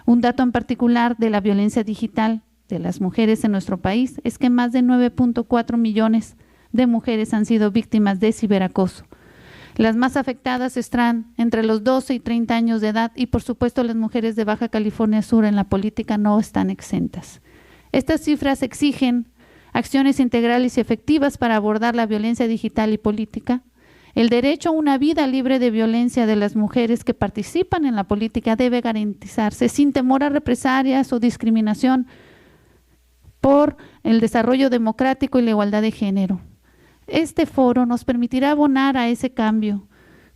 Un dato en particular de la violencia digital de las mujeres en nuestro país es que más de 9.4 millones de mujeres han sido víctimas de ciberacoso. Las más afectadas están entre los 12 y 30 años de edad y por supuesto las mujeres de Baja California Sur en la política no están exentas. Estas cifras exigen acciones integrales y efectivas para abordar la violencia digital y política. El derecho a una vida libre de violencia de las mujeres que participan en la política debe garantizarse sin temor a represalias o discriminación por el desarrollo democrático y la igualdad de género. Este foro nos permitirá abonar a ese cambio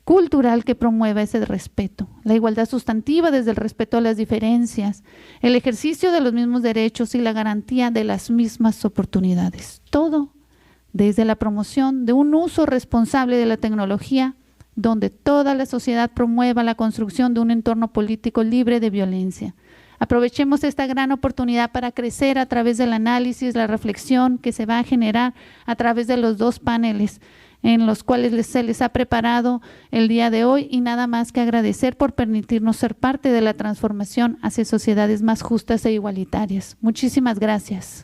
cultural que promueva ese respeto, la igualdad sustantiva desde el respeto a las diferencias, el ejercicio de los mismos derechos y la garantía de las mismas oportunidades. Todo desde la promoción de un uso responsable de la tecnología, donde toda la sociedad promueva la construcción de un entorno político libre de violencia. Aprovechemos esta gran oportunidad para crecer a través del análisis, la reflexión que se va a generar a través de los dos paneles en los cuales se les ha preparado el día de hoy y nada más que agradecer por permitirnos ser parte de la transformación hacia sociedades más justas e igualitarias. Muchísimas gracias.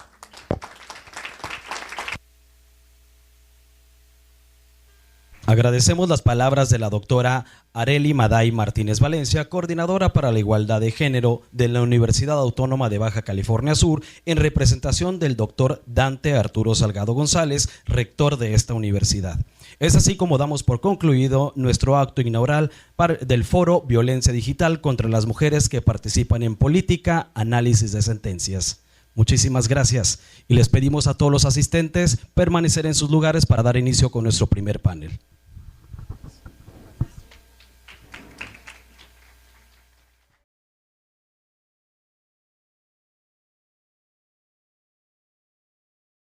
Agradecemos las palabras de la doctora Arely Maday Martínez Valencia, coordinadora para la igualdad de género de la Universidad Autónoma de Baja California Sur, en representación del doctor Dante Arturo Salgado González, rector de esta universidad. Es así como damos por concluido nuestro acto inaugural del foro Violencia Digital contra las mujeres que participan en política, análisis de sentencias. Muchísimas gracias y les pedimos a todos los asistentes permanecer en sus lugares para dar inicio con nuestro primer panel.